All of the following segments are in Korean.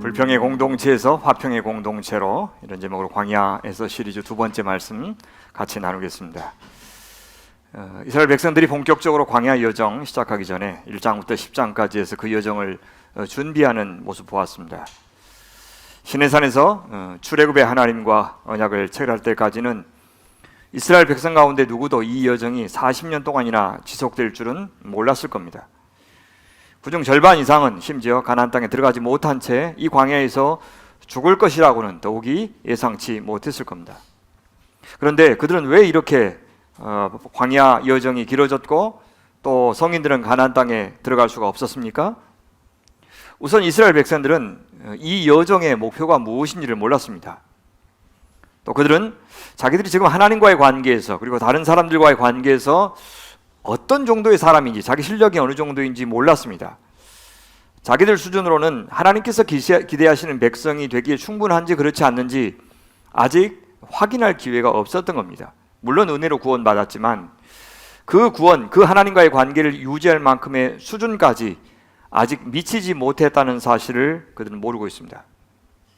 불평의 공동체에서 화평의 공동체로, 이런 제목으로 광야에서 시리즈 두 번째 말씀 같이 나누겠습니다. 이스라엘 백성들이 본격적으로 광야 여정 시작하기 전에 1장부터 10장까지 해서 그 여정을 준비하는 모습 보았습니다. 시내산에서 출애굽의 하나님과 언약을 체결할 때까지는 이스라엘 백성 가운데 누구도 이 여정이 40년 동안이나 지속될 줄은 몰랐을 겁니다. 그중 절반 이상은 심지어 가나안 땅에 들어가지 못한 채 이 광야에서 죽을 것이라고는 더욱이 예상치 못했을 겁니다. 그런데 그들은 왜 이렇게 광야 여정이 길어졌고 또 성인들은 가나안 땅에 들어갈 수가 없었습니까? 우선 이스라엘 백성들은 이 여정의 목표가 무엇인지를 몰랐습니다. 또 그들은 자기들이 지금 하나님과의 관계에서, 그리고 다른 사람들과의 관계에서 어떤 정도의 사람인지, 자기 실력이 어느 정도인지 몰랐습니다. 자기들 수준으로는 하나님께서 기대하시는 백성이 되기에 충분한지 그렇지 않는지 아직 확인할 기회가 없었던 겁니다. 물론 은혜로 구원받았지만 그 구원, 그 하나님과의 관계를 유지할 만큼의 수준까지 아직 미치지 못했다는 사실을 그들은 모르고 있습니다.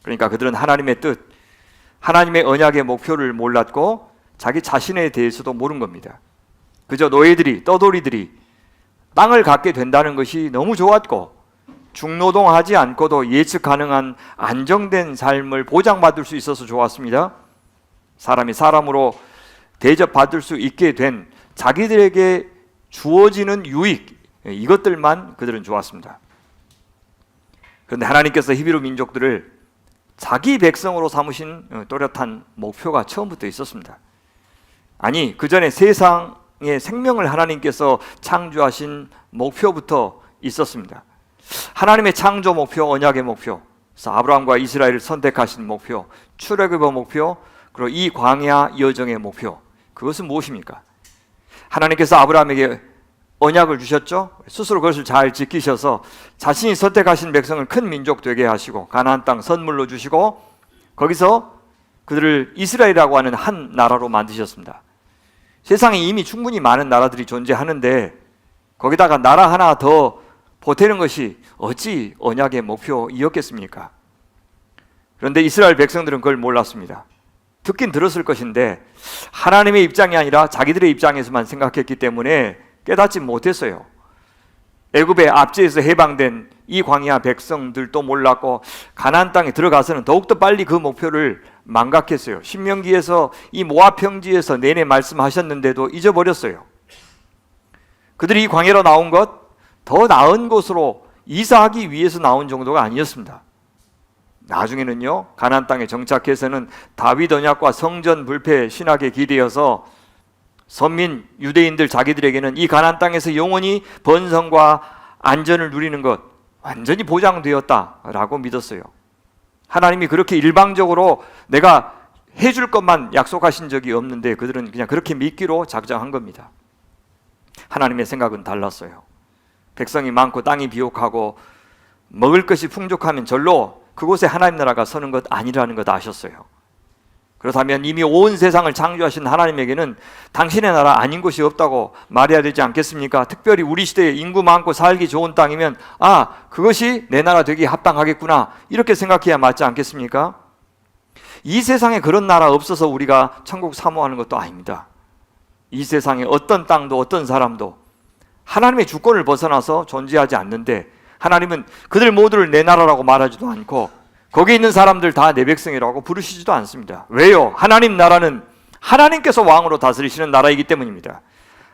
그러니까 그들은 하나님의 뜻, 하나님의 언약의 목표를 몰랐고 자기 자신에 대해서도 모른 겁니다. 그저 노예들이, 떠돌이들이 땅을 갖게 된다는 것이 너무 좋았고 중노동하지 않고도 예측 가능한 안정된 삶을 보장받을 수 있어서 좋았습니다. 사람이 사람으로 대접받을 수 있게 된 자기들에게 주어지는 유익, 이것들만 그들은 좋았습니다. 그런데 하나님께서 히브리 민족들을 자기 백성으로 삼으신 또렷한 목표가 처음부터 있었습니다. 아니, 그 전에 세상의 생명을 하나님께서 창조하신 목표부터 있었습니다. 하나님의 창조 목표, 언약의 목표, 그래서 아브라함과 이스라엘을 선택하신 목표, 출애굽의 목표, 그리고 이 광야 여정의 목표, 그것은 무엇입니까? 하나님께서 아브라함에게 언약을 주셨죠. 스스로 그것을 잘 지키셔서 자신이 선택하신 백성을 큰 민족 되게 하시고 가나안 땅 선물로 주시고 거기서 그들을 이스라엘이라고 하는 한 나라로 만드셨습니다. 세상에 이미 충분히 많은 나라들이 존재하는데 거기다가 나라 하나 더 보태는 것이 어찌 언약의 목표이었겠습니까? 그런데 이스라엘 백성들은 그걸 몰랐습니다. 듣긴 들었을 것인데 하나님의 입장이 아니라 자기들의 입장에서만 생각했기 때문에 깨닫지 못했어요. 애굽의 압제에서 해방된 이 광야 백성들도 몰랐고 가나안 땅에 들어가서는 더욱더 빨리 그 목표를 망각했어요. 신명기에서 이 모압 평지에서 내내 말씀하셨는데도 잊어버렸어요. 그들이 이 광야로 나온 것, 더 나은 곳으로 이사하기 위해서 나온 정도가 아니었습니다. 나중에는요, 가나안 땅에 정착해서는 다윗 언약과 성전 불패 신학에 기대어서 선민 유대인들 자기들에게는 이 가나안 땅에서 영원히 번성과 안전을 누리는 것 완전히 보장되었다라고 믿었어요. 하나님이 그렇게 일방적으로 내가 해줄 것만 약속하신 적이 없는데 그들은 그냥 그렇게 믿기로 작정한 겁니다. 하나님의 생각은 달랐어요. 백성이 많고 땅이 비옥하고 먹을 것이 풍족하면 절로 그곳에 하나님 나라가 서는 것 아니라는 것 아셨어요. 그렇다면 이미 온 세상을 창조하신 하나님에게는 당신의 나라 아닌 곳이 없다고 말해야 되지 않겠습니까? 특별히 우리 시대에 인구 많고 살기 좋은 땅이면 그것이 내 나라 되기 합당하겠구나, 이렇게 생각해야 맞지 않겠습니까? 이 세상에 그런 나라 없어서 우리가 천국 사모하는 것도 아닙니다. 이 세상에 어떤 땅도 어떤 사람도 하나님의 주권을 벗어나서 존재하지 않는데 하나님은 그들 모두를 내 나라라고 말하지도 않고 거기 있는 사람들 다 내 백성이라고 부르시지도 않습니다. 왜요? 하나님 나라는 하나님께서 왕으로 다스리시는 나라이기 때문입니다.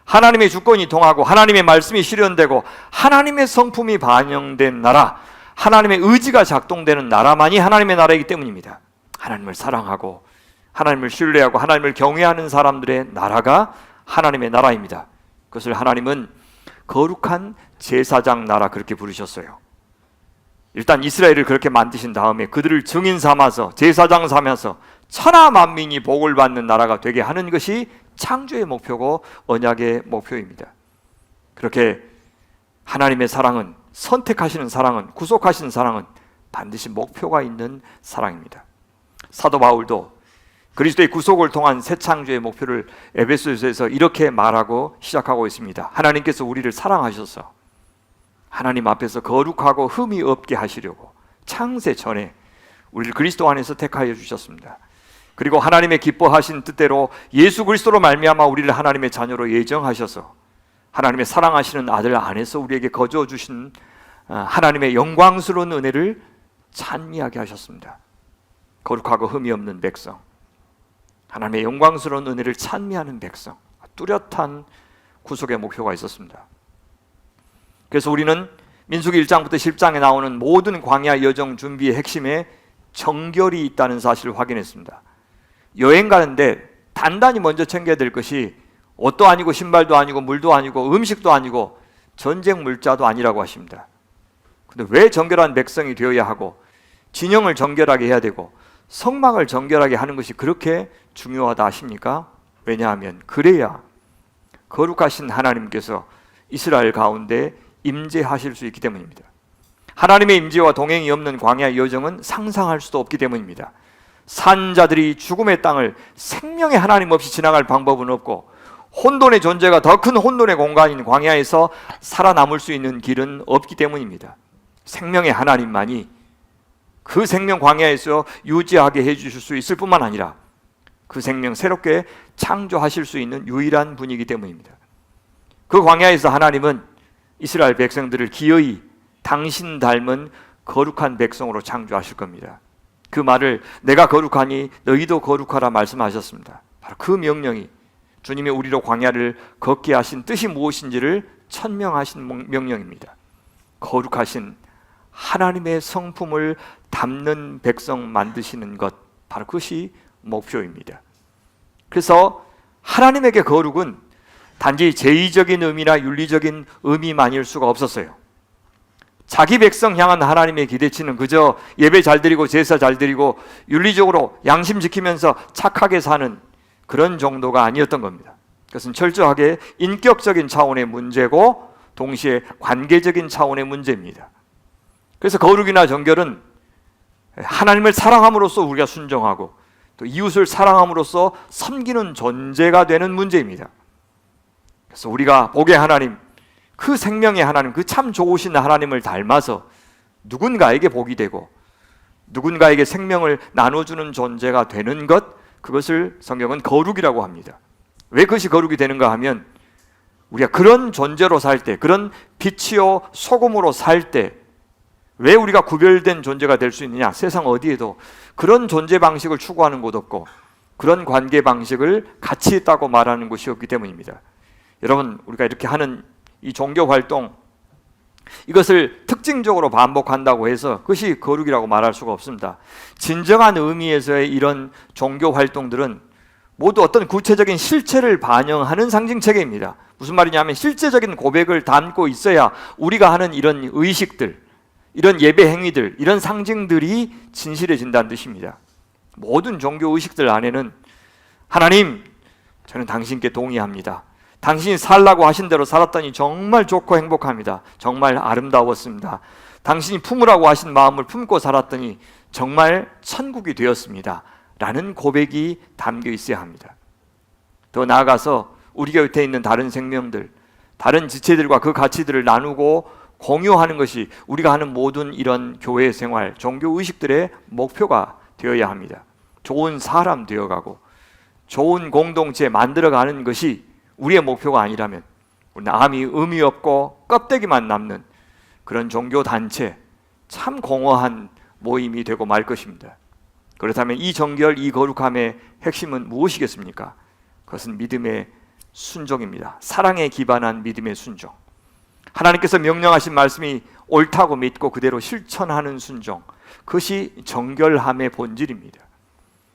하나님의 주권이 통하고 하나님의 말씀이 실현되고 하나님의 성품이 반영된 나라, 하나님의 의지가 작동되는 나라만이 하나님의 나라이기 때문입니다. 하나님을 사랑하고 하나님을 신뢰하고 하나님을 경외하는 사람들의 나라가 하나님의 나라입니다. 그것을 하나님은 거룩한 제사장 나라, 그렇게 부르셨어요. 일단 이스라엘을 그렇게 만드신 다음에 그들을 증인 삼아서 제사장 삼아서 천하 만민이 복을 받는 나라가 되게 하는 것이 창조의 목표고 언약의 목표입니다. 그렇게 하나님의 사랑은, 선택하시는 사랑은, 구속하시는 사랑은 반드시 목표가 있는 사랑입니다. 사도 바울도 그리스도의 구속을 통한 새 창조의 목표를 에베소서에서 이렇게 말하고 시작하고 있습니다. 하나님께서 우리를 사랑하셔서 하나님 앞에서 거룩하고 흠이 없게 하시려고 창세 전에 우리를 그리스도 안에서 택하여 주셨습니다. 그리고 하나님의 기뻐하신 뜻대로 예수 그리스도로 말미암아 우리를 하나님의 자녀로 예정하셔서 하나님의 사랑하시는 아들 안에서 우리에게 거저 주신 하나님의 영광스러운 은혜를 찬미하게 하셨습니다. 거룩하고 흠이 없는 백성, 하나님의 영광스러운 은혜를 찬미하는 백성, 뚜렷한 구속의 목표가 있었습니다. 그래서 우리는 민수기 1장부터 10장에 나오는 모든 광야 여정 준비의 핵심에 정결이 있다는 사실을 확인했습니다. 여행 가는데 단단히 먼저 챙겨야 될 것이 옷도 아니고 신발도 아니고 물도 아니고 음식도 아니고 전쟁 물자도 아니라고 하십니다. 근데 왜 정결한 백성이 되어야 하고 진영을 정결하게 해야 되고 성막을 정결하게 하는 것이 그렇게 중요하다 하십니까? 왜냐하면 그래야 거룩하신 하나님께서 이스라엘 가운데 임재하실 수 있기 때문입니다. 하나님의 임재와 동행이 없는 광야 여정은 상상할 수도 없기 때문입니다. 산자들이 죽음의 땅을 생명의 하나님 없이 지나갈 방법은 없고 혼돈의 존재가 더 큰 혼돈의 공간인 광야에서 살아남을 수 있는 길은 없기 때문입니다. 생명의 하나님만이 그 생명 광야에서 유지하게 해주실 수 있을 뿐만 아니라 그 생명 새롭게 창조하실 수 있는 유일한 분이기 때문입니다. 그 광야에서 하나님은 이스라엘 백성들을 기어이 당신 닮은 거룩한 백성으로 창조하실 겁니다. 그 말을 내가 거룩하니 너희도 거룩하라 말씀하셨습니다. 바로 그 명령이 주님이 우리로 광야를 걷게 하신 뜻이 무엇인지를 천명하신 명령입니다. 거룩하신 하나님의 성품을 담는 백성 만드시는 것, 바로 그것이 목표입니다. 그래서 하나님에게 거룩은 단지 제의적인 의미나 윤리적인 의미만일 수가 없었어요. 자기 백성 향한 하나님의 기대치는 그저 예배 잘 드리고 제사 잘 드리고 윤리적으로 양심 지키면서 착하게 사는 그런 정도가 아니었던 겁니다. 그것은 철저하게 인격적인 차원의 문제고 동시에 관계적인 차원의 문제입니다. 그래서 거룩이나 정결은 하나님을 사랑함으로써 우리가 순종하고 또 이웃을 사랑함으로써 섬기는 존재가 되는 문제입니다. 그래서 우리가 복의 하나님, 그 생명의 하나님, 그 참 좋으신 하나님을 닮아서 누군가에게 복이 되고 누군가에게 생명을 나눠주는 존재가 되는 것, 그것을 성경은 거룩이라고 합니다. 왜 그것이 거룩이 되는가 하면 우리가 그런 존재로 살 때, 그런 빛이요 소금으로 살 때 왜 우리가 구별된 존재가 될 수 있느냐? 세상 어디에도 그런 존재 방식을 추구하는 곳 없고 그런 관계 방식을 가치 있다고 말하는 곳이 없기 때문입니다. 여러분, 우리가 이렇게 하는 이 종교 활동, 이것을 특징적으로 반복한다고 해서 그것이 거룩이라고 말할 수가 없습니다. 진정한 의미에서의 이런 종교 활동들은 모두 어떤 구체적인 실체를 반영하는 상징체계입니다. 무슨 말이냐면 실제적인 고백을 담고 있어야 우리가 하는 이런 의식들, 이런 예배 행위들, 이런 상징들이 진실해진다는 뜻입니다. 모든 종교 의식들 안에는 하나님, 저는 당신께 동의합니다. 당신이 살라고 하신 대로 살았더니 정말 좋고 행복합니다. 정말 아름다웠습니다. 당신이 품으라고 하신 마음을 품고 살았더니 정말 천국이 되었습니다. 라는 고백이 담겨 있어야 합니다. 더 나아가서 우리 곁에 있는 다른 생명들, 다른 지체들과 그 가치들을 나누고 공유하는 것이 우리가 하는 모든 이런 교회 생활, 종교 의식들의 목표가 되어야 합니다. 좋은 사람 되어가고 좋은 공동체 만들어가는 것이 우리의 목표가 아니라면 남이 의미 없고 껍데기만 남는 그런 종교 단체, 참 공허한 모임이 되고 말 것입니다. 그렇다면 이 정결, 이 거룩함의 핵심은 무엇이겠습니까? 그것은 믿음의 순종입니다. 사랑에 기반한 믿음의 순종. 하나님께서 명령하신 말씀이 옳다고 믿고 그대로 실천하는 순종, 그것이 정결함의 본질입니다.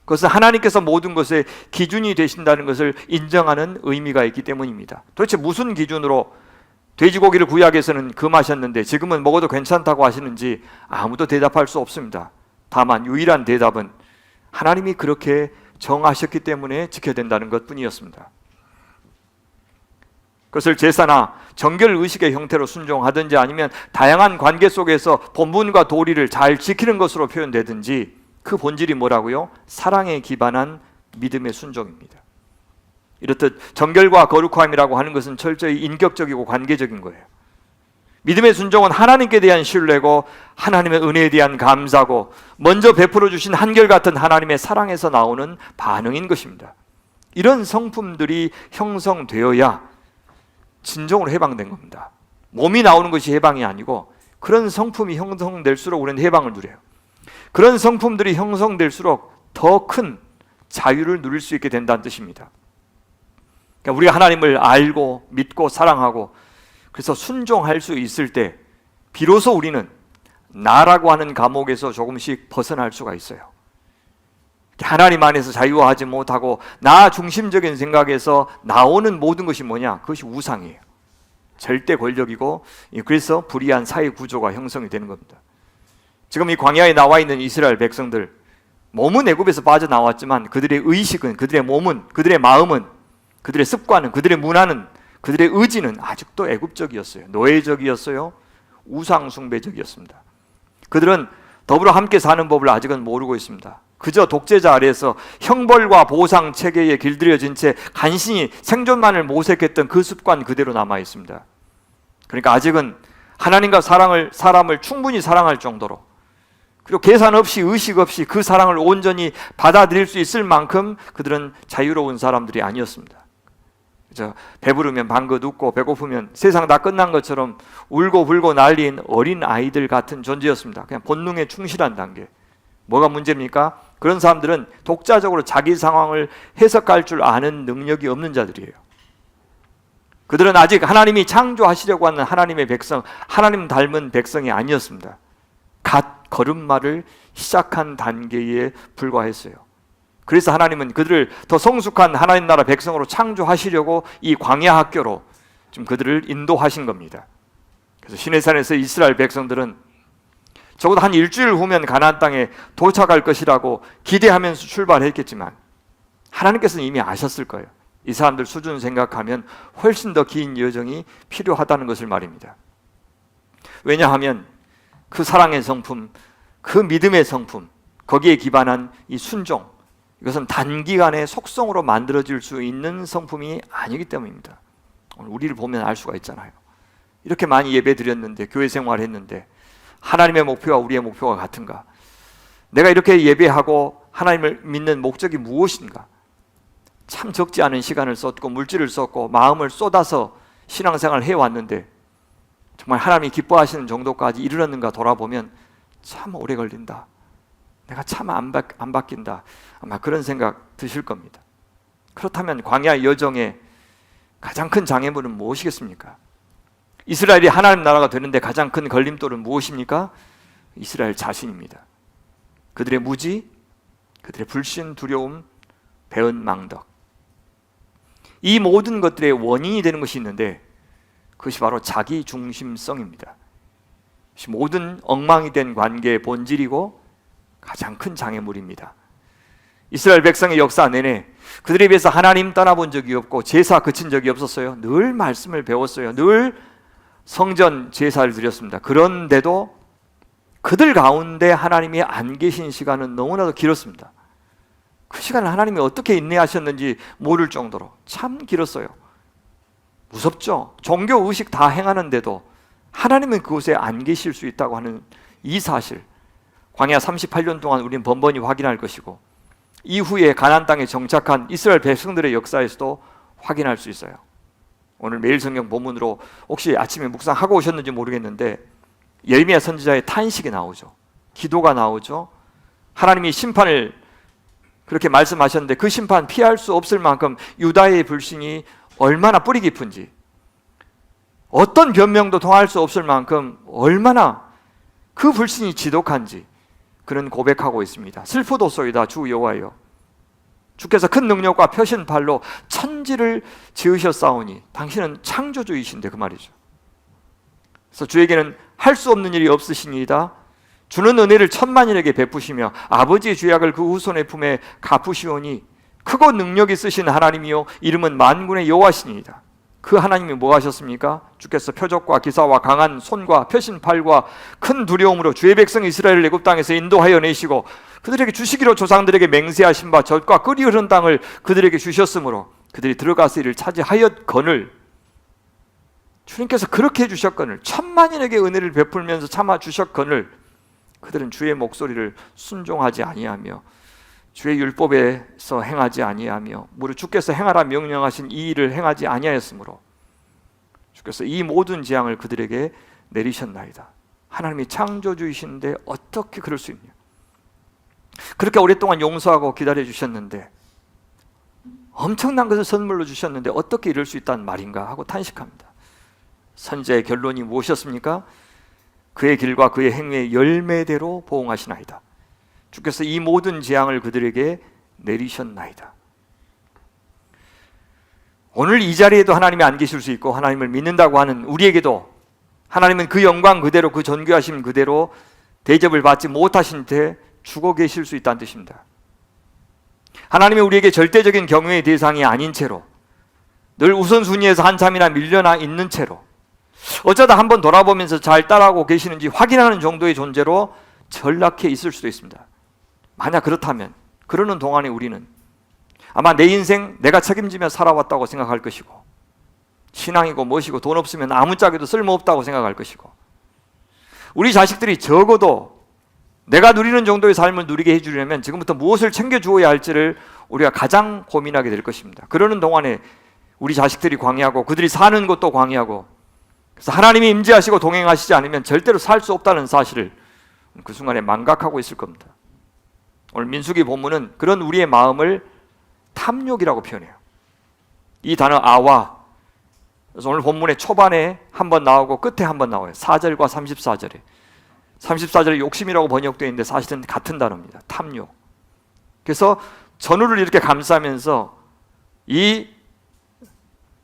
그것은 하나님께서 모든 것의 기준이 되신다는 것을 인정하는 의미가 있기 때문입니다. 도대체 무슨 기준으로 돼지고기를 구약에서는 금하셨는데 지금은 먹어도 괜찮다고 하시는지 아무도 대답할 수 없습니다. 다만 유일한 대답은 하나님이 그렇게 정하셨기 때문에 지켜야 된다는 것뿐이었습니다. 그것을 제사나 정결 의식의 형태로 순종하든지 아니면 다양한 관계 속에서 본분과 도리를 잘 지키는 것으로 표현되든지 그 본질이 뭐라고요? 사랑에 기반한 믿음의 순종입니다. 이렇듯 정결과 거룩함이라고 하는 것은 철저히 인격적이고 관계적인 거예요. 믿음의 순종은 하나님께 대한 신뢰고 하나님의 은혜에 대한 감사고 먼저 베풀어 주신 한결같은 하나님의 사랑에서 나오는 반응인 것입니다. 이런 성품들이 형성되어야 진정으로 해방된 겁니다. 몸이 나오는 것이 해방이 아니고 그런 성품이 형성될수록 우리는 해방을 누려요. 그런 성품들이 형성될수록 더 큰 자유를 누릴 수 있게 된다는 뜻입니다. 그러니까 우리가 하나님을 알고 믿고 사랑하고 그래서 순종할 수 있을 때 비로소 우리는 나라고 하는 감옥에서 조금씩 벗어날 수가 있어요. 하나님 안에서 자유화하지 못하고 나 중심적인 생각에서 나오는 모든 것이 뭐냐? 그것이 우상이에요. 절대 권력이고 그래서 불의한 사회 구조가 형성이 되는 겁니다. 지금 이 광야에 나와 있는 이스라엘 백성들 몸은 애굽에서 빠져나왔지만 그들의 의식은, 그들의 몸은, 그들의 마음은, 그들의 습관은, 그들의 문화는, 그들의 의지는 아직도 애굽적이었어요. 노예적이었어요. 우상 숭배적이었습니다. 그들은 더불어 함께 사는 법을 아직은 모르고 있습니다. 그저 독재자 아래에서 형벌과 보상 체계에 길들여진 채 간신히 생존만을 모색했던 그 습관 그대로 남아 있습니다. 그러니까 아직은 하나님과 사람을 충분히 사랑할 정도로 그리고 계산 없이 의식 없이 그 사랑을 온전히 받아들일 수 있을 만큼 그들은 자유로운 사람들이 아니었습니다. 그죠? 배부르면 방긋 웃고 배고프면 세상 다 끝난 것처럼 울고 불고 난리인 어린 아이들 같은 존재였습니다. 그냥 본능에 충실한 단계. 뭐가 문제입니까? 그런 사람들은 독자적으로 자기 상황을 해석할 줄 아는 능력이 없는 자들이에요. 그들은 아직 하나님이 창조하시려고 하는 하나님의 백성, 하나님 닮은 백성이 아니었습니다. 갓 걸음마를 시작한 단계에 불과했어요. 그래서 하나님은 그들을 더 성숙한 하나님 나라 백성으로 창조하시려고 이 광야 학교로 좀 그들을 인도하신 겁니다. 그래서 시내산에서 이스라엘 백성들은 적어도 한 일주일 후면 가나안 땅에 도착할 것이라고 기대하면서 출발했겠지만 하나님께서는 이미 아셨을 거예요. 이 사람들 수준 생각하면 훨씬 더 긴 여정이 필요하다는 것을 말입니다. 왜냐하면 그 사랑의 성품, 그 믿음의 성품, 거기에 기반한 이 순종, 이것은 단기간에 속성으로 만들어질 수 있는 성품이 아니기 때문입니다. 오늘 우리를 보면 알 수가 있잖아요. 이렇게 많이 예배 드렸는데, 교회 생활했는데 하나님의 목표와 우리의 목표가 같은가? 내가 이렇게 예배하고 하나님을 믿는 목적이 무엇인가? 참 적지 않은 시간을 썼고 물질을 썼고 마음을 쏟아서 신앙생활을 해왔는데 정말 하나님이 기뻐하시는 정도까지 이르렀는가 돌아보면 참 오래 걸린다. 내가 참 안 바뀐다. 아마 그런 생각 드실 겁니다. 그렇다면 광야 여정의 가장 큰 장애물은 무엇이겠습니까? 이스라엘이 하나님 나라가 되는데 가장 큰 걸림돌은 무엇입니까? 이스라엘 자신입니다. 그들의 무지, 그들의 불신, 두려움, 배은 망덕. 이 모든 것들의 원인이 되는 것이 있는데 그것이 바로 자기 중심성입니다. 모든 엉망이 된 관계의 본질이고 가장 큰 장애물입니다. 이스라엘 백성의 역사 내내 그들에 비해서 하나님 떠나본 적이 없고 제사 그친 적이 없었어요. 늘 말씀을 배웠어요. 늘 성전 제사를 드렸습니다. 그런데도 그들 가운데 하나님이 안 계신 시간은 너무나도 길었습니다. 그 시간을 하나님이 어떻게 인내하셨는지 모를 정도로 참 길었어요. 무섭죠? 종교 의식 다 행하는데도 하나님은 그곳에 안 계실 수 있다고 하는 이 사실, 광야 38년 동안 우리는 번번이 확인할 것이고 이후에 가나안 땅에 정착한 이스라엘 백성들의 역사에서도 확인할 수 있어요. 오늘 매일 성경 본문으로 혹시 아침에 묵상하고 오셨는지 모르겠는데 예레미야 선지자의 탄식이 나오죠. 기도가 나오죠. 하나님이 심판을 그렇게 말씀하셨는데 그 심판 피할 수 없을 만큼 유다의 불신이 얼마나 뿌리 깊은지, 어떤 변명도 통할 수 없을 만큼 얼마나 그 불신이 지독한지 그는 고백하고 있습니다. 슬프도소이다 주 여호와여, 주께서 큰 능력과 펴신 발로 천지를 지으셨사오니 당신은 창조주이신데, 그 말이죠. 그래서 주에게는 할 수 없는 일이 없으시니이다. 주는 은혜를 천만인에게 베푸시며 아버지의 죄악을 그 후손의 품에 갚으시오니 크고 능력 있으신 하나님이요 이름은 만군의 여호와시니이다. 그 하나님이 뭐 하셨습니까? 주께서 표적과 기사와 강한 손과 펴신 팔과 큰 두려움으로 주의 백성 이스라엘을 애굽 땅에서 인도하여 내시고 그들에게 주시기로 조상들에게 맹세하신 바 젖과 끓이 흐른 땅을 그들에게 주셨으므로 그들이 들어가서 이를 차지하였거늘 주님께서 그렇게 해주셨거늘, 천만인에게 은혜를 베풀면서 참아 주셨거늘 그들은 주의 목소리를 순종하지 아니하며 주의 율법에서 행하지 아니하며 무릇 주께서 행하라 명령하신 이 일을 행하지 아니하였으므로 주께서 이 모든 재앙을 그들에게 내리셨나이다. 하나님이 창조주이신데 어떻게 그럴 수 있냐? 그렇게 오랫동안 용서하고 기다려 주셨는데, 엄청난 것을 선물로 주셨는데 어떻게 이럴 수 있다는 말인가 하고 탄식합니다. 선지자의 결론이 무엇이었습니까? 그의 길과 그의 행위의 열매대로 보응하시나이다. 주께서 이 모든 재앙을 그들에게 내리셨나이다. 오늘 이 자리에도 하나님이 안 계실 수 있고 하나님을 믿는다고 하는 우리에게도 하나님은 그 영광 그대로, 그 존귀하심 그대로 대접을 받지 못하신 채 죽어 계실 수 있다는 뜻입니다. 하나님이 우리에게 절대적인 경외의 대상이 아닌 채로 늘 우선순위에서 한참이나 밀려나 있는 채로 어쩌다 한번 돌아보면서 잘 따라하고 계시는지 확인하는 정도의 존재로 전락해 있을 수도 있습니다. 만약 그렇다면 그러는 동안에 우리는 아마 내 인생 내가 책임지며 살아왔다고 생각할 것이고, 신앙이고 무엇이고 돈 없으면 아무짝에도 쓸모없다고 생각할 것이고, 우리 자식들이 적어도 내가 누리는 정도의 삶을 누리게 해주려면 지금부터 무엇을 챙겨주어야 할지를 우리가 가장 고민하게 될 것입니다. 그러는 동안에 우리 자식들이 광야고 그들이 사는 곳도 광야고, 그래서 하나님이 임재하시고 동행하시지 않으면 절대로 살 수 없다는 사실을 그 순간에 망각하고 있을 겁니다. 오늘 민수기 본문은 그런 우리의 마음을 탐욕이라고 표현해요. 이 단어 아와, 그래서 오늘 본문의 초반에 한번 나오고 끝에 한번 나와요. 4절과 34절에 34절에 욕심이라고 번역되어 있는데 사실은 같은 단어입니다. 탐욕. 그래서 전후를 이렇게 감싸면서 이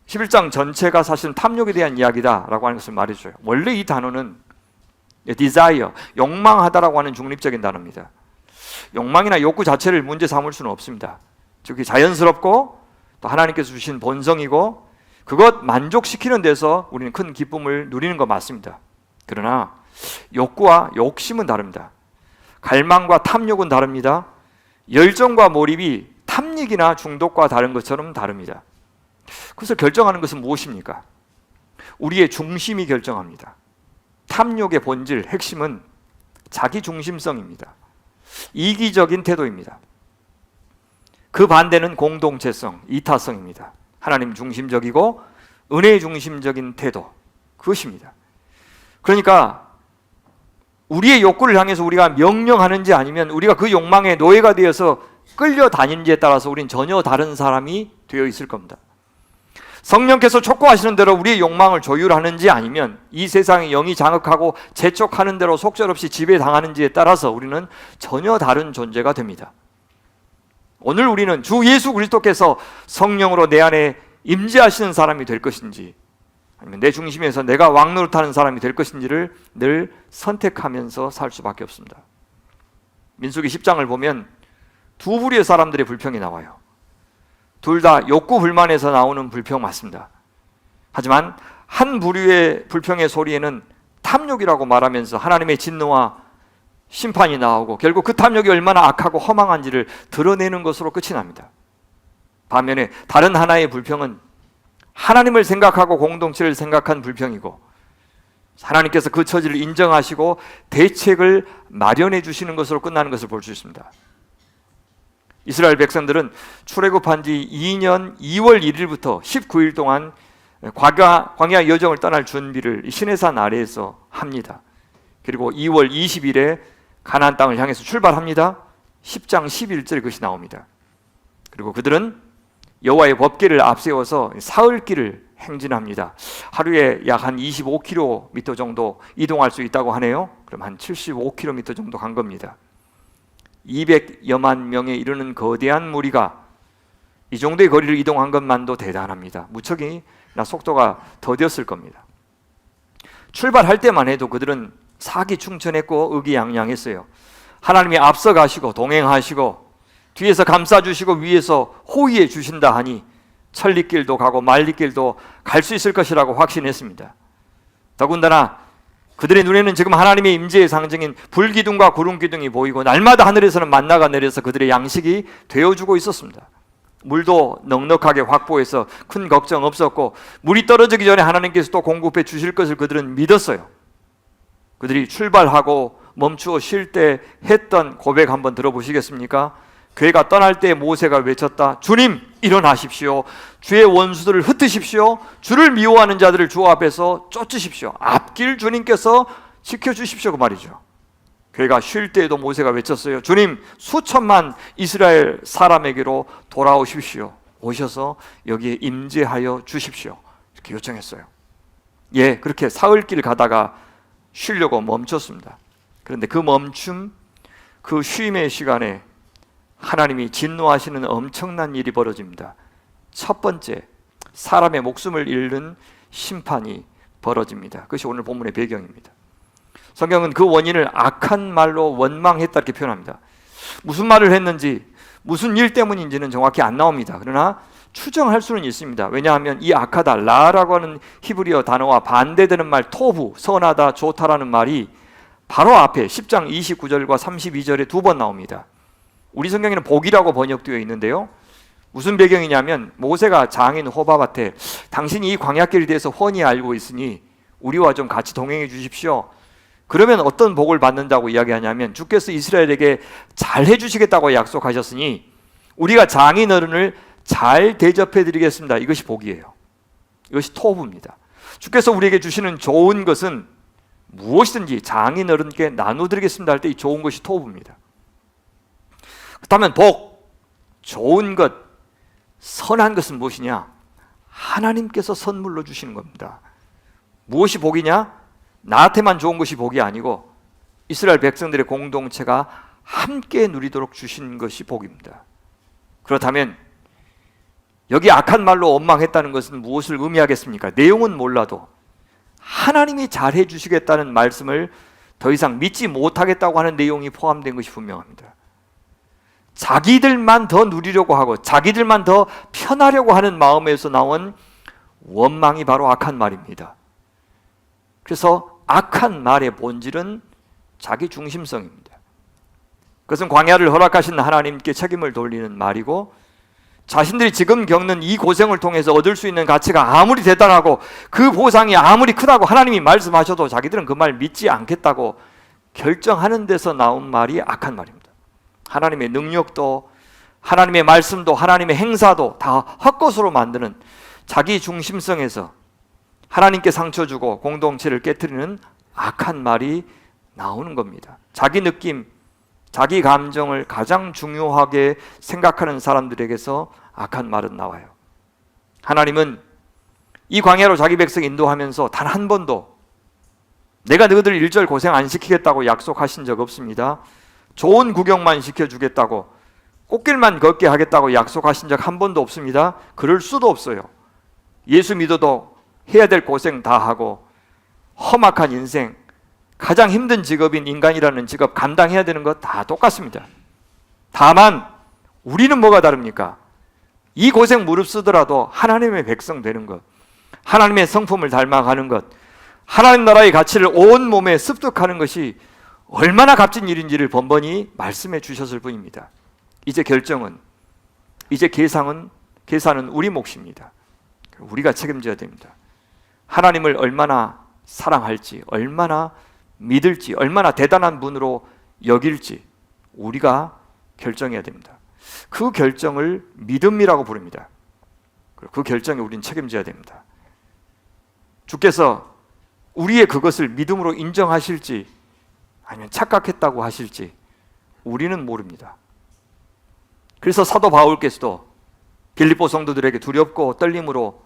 11장 전체가 사실은 탐욕에 대한 이야기다라고 하는 것을 말해줘요. 원래 이 단어는 desire, 욕망하다라고 하는 중립적인 단어입니다. 욕망이나 욕구 자체를 문제 삼을 수는 없습니다. 즉 자연스럽고 또 하나님께서 주신 본성이고 그것 만족시키는 데서 우리는 큰 기쁨을 누리는 거 맞습니다. 그러나 욕구와 욕심은 다릅니다. 갈망과 탐욕은 다릅니다. 열정과 몰입이 탐닉이나 중독과 다른 것처럼 다릅니다. 그래서 결정하는 것은 무엇입니까? 우리의 중심이 결정합니다. 탐욕의 본질, 핵심은 자기중심성입니다. 이기적인 태도입니다. 그 반대는 공동체성, 이타성입니다. 하나님 중심적이고 은혜 중심적인 태도, 그것입니다. 그러니까 우리의 욕구를 향해서 우리가 명령하는지 아니면 우리가 그 욕망의 노예가 되어서 끌려다니는지에 따라서 우린 전혀 다른 사람이 되어 있을 겁니다. 성령께서 촉구하시는 대로 우리의 욕망을 조율하는지 아니면 이 세상의 영이 장악하고 재촉하는 대로 속절없이 지배당하는지에 따라서 우리는 전혀 다른 존재가 됩니다. 오늘 우리는 주 예수 그리스도께서 성령으로 내 안에 임재하시는 사람이 될 것인지 아니면 내 중심에서 내가 왕노릇하는 사람이 될 것인지를 늘 선택하면서 살 수밖에 없습니다. 민수기 10장을 보면 두 부류의 사람들의 불평이 나와요. 둘 다 욕구 불만에서 나오는 불평 맞습니다. 하지만 한 부류의 불평의 소리에는 탐욕이라고 말하면서 하나님의 진노와 심판이 나오고 결국 그 탐욕이 얼마나 악하고 허망한지를 드러내는 것으로 끝이 납니다. 반면에 다른 하나의 불평은 하나님을 생각하고 공동체를 생각한 불평이고 하나님께서 그 처지를 인정하시고 대책을 마련해 주시는 것으로 끝나는 것을 볼 수 있습니다. 이스라엘 백성들은 출애굽한 지 2년 2월 1일부터 19일 동안 광야 여정을 떠날 준비를 시내산 아래에서 합니다. 그리고 2월 20일에 가나안 땅을 향해서 출발합니다. 10장 11절에 그것이 나옵니다. 그리고 그들은 여호와의 법궤를 앞세워서 사흘길을 행진합니다. 하루에 약 한 25km 정도 이동할 수 있다고 하네요. 그럼 한 75km 정도 간 겁니다. 200여만 명에 이르는 거대한 무리가 이 정도의 거리를 이동한 것만도 대단합니다. 무척이나 속도가 더뎠을 겁니다. 출발할 때만 해도 그들은 사기충천했고 의기양양했어요. 하나님이 앞서 가시고 동행하시고 뒤에서 감싸주시고 위에서 호위해 주신다 하니 천리길도 가고 만리길도 갈 수 있을 것이라고 확신했습니다. 더군다나 그들의 눈에는 지금 하나님의 임재의 상징인 불기둥과 구름기둥이 보이고 날마다 하늘에서는 만나가 내려서 그들의 양식이 되어주고 있었습니다. 물도 넉넉하게 확보해서 큰 걱정 없었고, 물이 떨어지기 전에 하나님께서 또 공급해 주실 것을 그들은 믿었어요. 그들이 출발하고 멈추어 쉴 때 했던 고백 한번 들어보시겠습니까? 그가 떠날 때 모세가 외쳤다. 주님, 일어나십시오. 주의 원수들을 흩으십시오. 주를 미워하는 자들을 주 앞에서 쫓으십시오. 앞길 주님께서 지켜주십시오, 그 말이죠. 그가 쉴 때에도 모세가 외쳤어요. 주님, 수천만 이스라엘 사람에게로 돌아오십시오. 오셔서 여기에 임재하여 주십시오. 이렇게 요청했어요. 예, 그렇게 사흘길 가다가 쉬려고 멈췄습니다. 그런데 그 멈춤, 그 쉼의 시간에 하나님이 진노하시는 엄청난 일이 벌어집니다. 첫 번째, 사람의 목숨을 잃는 심판이 벌어집니다. 그것이 오늘 본문의 배경입니다. 성경은 그 원인을 악한 말로 원망했다 이렇게 표현합니다. 무슨 말을 했는지, 무슨 일 때문인지는 정확히 안 나옵니다. 그러나 추정할 수는 있습니다. 왜냐하면 이 악하다, 라라고 하는 히브리어 단어와 반대되는 말 토부, 선하다, 좋다라는 말이 바로 앞에 10장 29절과 32절에 두 번 나옵니다. 우리 성경에는 복이라고 번역되어 있는데요, 무슨 배경이냐면 모세가 장인 호밥한테 당신이 이 광야길에 대해서 훤히 알고 있으니 우리와 좀 같이 동행해 주십시오. 그러면 어떤 복을 받는다고 이야기하냐면 주께서 이스라엘에게 잘 해주시겠다고 약속하셨으니 우리가 장인 어른을 잘 대접해 드리겠습니다. 이것이 복이에요. 이것이 토부입니다. 주께서 우리에게 주시는 좋은 것은 무엇이든지 장인 어른께 나눠드리겠습니다 할 때 이 좋은 것이 토부입니다. 그렇다면 복, 좋은 것, 선한 것은 무엇이냐? 하나님께서 선물로 주시는 겁니다. 무엇이 복이냐? 나한테만 좋은 것이 복이 아니고 이스라엘 백성들의 공동체가 함께 누리도록 주신 것이 복입니다. 그렇다면 여기 악한 말로 원망했다는 것은 무엇을 의미하겠습니까? 내용은 몰라도 하나님이 잘해 주시겠다는 말씀을 더 이상 믿지 못하겠다고 하는 내용이 포함된 것이 분명합니다. 자기들만 더 누리려고 하고 자기들만 더 편하려고 하는 마음에서 나온 원망이 바로 악한 말입니다. 그래서 악한 말의 본질은 자기 중심성입니다. 그것은 광야를 허락하신 하나님께 책임을 돌리는 말이고, 자신들이 지금 겪는 이 고생을 통해서 얻을 수 있는 가치가 아무리 대단하고 그 보상이 아무리 크다고 하나님이 말씀하셔도 자기들은 그 말 믿지 않겠다고 결정하는 데서 나온 말이 악한 말입니다. 하나님의 능력도 하나님의 말씀도 하나님의 행사도 다 헛것으로 만드는 자기 중심성에서 하나님께 상처 주고 공동체를 깨트리는 악한 말이 나오는 겁니다. 자기 느낌, 자기 감정을 가장 중요하게 생각하는 사람들에게서 악한 말은 나와요. 하나님은 이 광야로 자기 백성 인도하면서 단 한 번도 내가 너희들 일절 고생 안 시키겠다고 약속하신 적 없습니다. 좋은 구경만 시켜주겠다고, 꽃길만 걷게 하겠다고 약속하신 적 한 번도 없습니다. 그럴 수도 없어요. 예수 믿어도 해야 될 고생 다 하고 험악한 인생, 가장 힘든 직업인 인간이라는 직업 감당해야 되는 것 다 똑같습니다. 다만 우리는 뭐가 다릅니까? 이 고생 무릅쓰더라도 하나님의 백성 되는 것, 하나님의 성품을 닮아가는 것, 하나님 나라의 가치를 온 몸에 습득하는 것이 얼마나 값진 일인지를 번번이 말씀해 주셨을 뿐입니다. 이제 결정은, 이제 계산은 우리 몫입니다. 우리가 책임져야 됩니다. 하나님을 얼마나 사랑할지, 얼마나 믿을지, 얼마나 대단한 분으로 여길지 우리가 결정해야 됩니다. 그 결정을 믿음이라고 부릅니다. 그 결정에 우리는 책임져야 됩니다. 주께서 우리의 그것을 믿음으로 인정하실지 아니면 착각했다고 하실지 우리는 모릅니다. 그래서 사도 바울께서도 빌립보 성도들에게 두렵고 떨림으로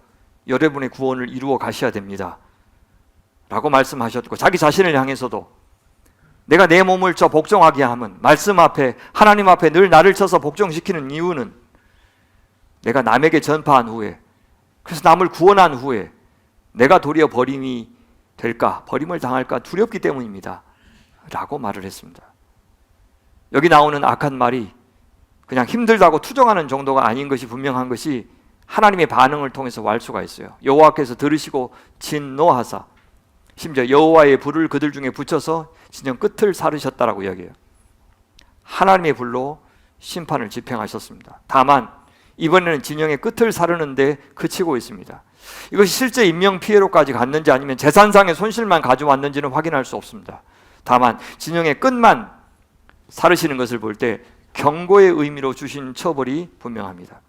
여러분의 구원을 이루어 가셔야 됩니다 라고 말씀하셨고, 자기 자신을 향해서도 내가 내 몸을 저 복종하게 하면, 말씀 앞에 하나님 앞에 늘 나를 쳐서 복종시키는 이유는 내가 남에게 전파한 후에, 그래서 남을 구원한 후에 내가 도리어 버림이 될까, 버림을 당할까 두렵기 때문입니다 라고 말을 했습니다. 여기 나오는 악한 말이 그냥 힘들다고 투정하는 정도가 아닌 것이 분명한 것이 하나님의 반응을 통해서 알 수가 있어요. 여호와께서 들으시고 진노하사, 심지어 여호와의 불을 그들 중에 붙여서 진영 끝을 사르셨다라고 이야기해요. 하나님의 불로 심판을 집행하셨습니다. 다만 이번에는 진영의 끝을 사르는데 그치고 있습니다. 이것이 실제 인명피해로까지 갔는지 아니면 재산상의 손실만 가져왔는지는 확인할 수 없습니다. 다만 진영의 끝만 사르시는 것을 볼 때 경고의 의미로 주신 처벌이 분명합니다.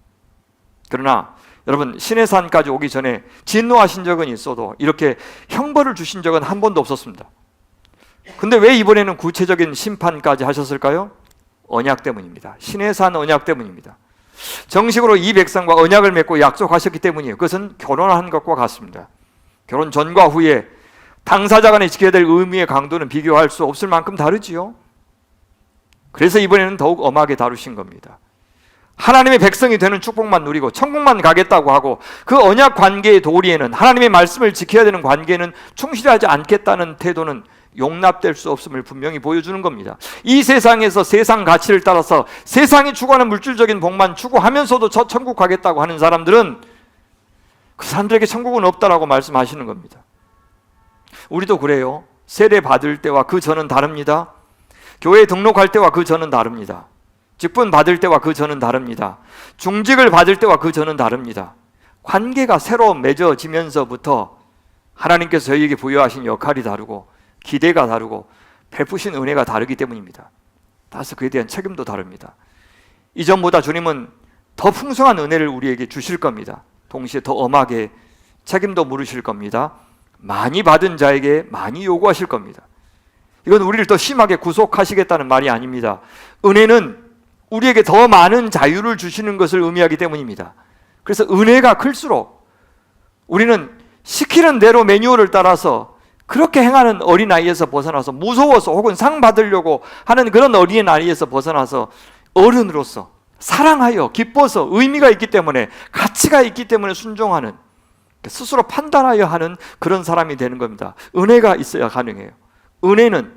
그러나 여러분, 시내산까지 오기 전에 진노하신 적은 있어도 이렇게 형벌을 주신 적은 한 번도 없었습니다. 근데 왜 이번에는 구체적인 심판까지 하셨을까요? 언약 때문입니다. 시내산 언약 때문입니다. 정식으로 이 백성과 언약을 맺고 약속하셨기 때문이에요. 그것은 결혼한 것과 같습니다. 결혼 전과 후에 당사자 간에 지켜야 될 의무의 강도는 비교할 수 없을 만큼 다르지요. 그래서 이번에는 더욱 엄하게 다루신 겁니다. 하나님의 백성이 되는 축복만 누리고 천국만 가겠다고 하고 그 언약 관계의 도리에는, 하나님의 말씀을 지켜야 되는 관계는 충실하지 않겠다는 태도는 용납될 수 없음을 분명히 보여주는 겁니다. 이 세상에서 세상 가치를 따라서 세상이 추구하는 물질적인 복만 추구하면서도 저 천국 가겠다고 하는 사람들은 그 사람들에게 천국은 없다라고 말씀하시는 겁니다. 우리도 그래요. 세례 받을 때와 그 전은 다릅니다. 교회에 등록할 때와 그 전은 다릅니다. 직분 받을 때와 그 전은 다릅니다. 중직을 받을 때와 그 전은 다릅니다. 관계가 새로 맺어지면서부터 하나님께서 저희에게 부여하신 역할이 다르고 기대가 다르고 베푸신 은혜가 다르기 때문입니다. 따라서 그에 대한 책임도 다릅니다. 이전보다 주님은 더 풍성한 은혜를 우리에게 주실 겁니다. 동시에 더 엄하게 책임도 물으실 겁니다. 많이 받은 자에게 많이 요구하실 겁니다. 이건 우리를 더 심하게 구속하시겠다는 말이 아닙니다. 은혜는 우리에게 더 많은 자유를 주시는 것을 의미하기 때문입니다. 그래서 은혜가 클수록 우리는 시키는 대로 매뉴얼을 따라서 그렇게 행하는 어린아이에서 벗어나서, 무서워서 혹은 상 받으려고 하는 그런 어린아이에서 벗어나서 어른으로서 사랑하여 기뻐서 의미가 있기 때문에, 가치가 있기 때문에 순종하는, 스스로 판단하여 하는 그런 사람이 되는 겁니다. 은혜가 있어야 가능해요. 은혜는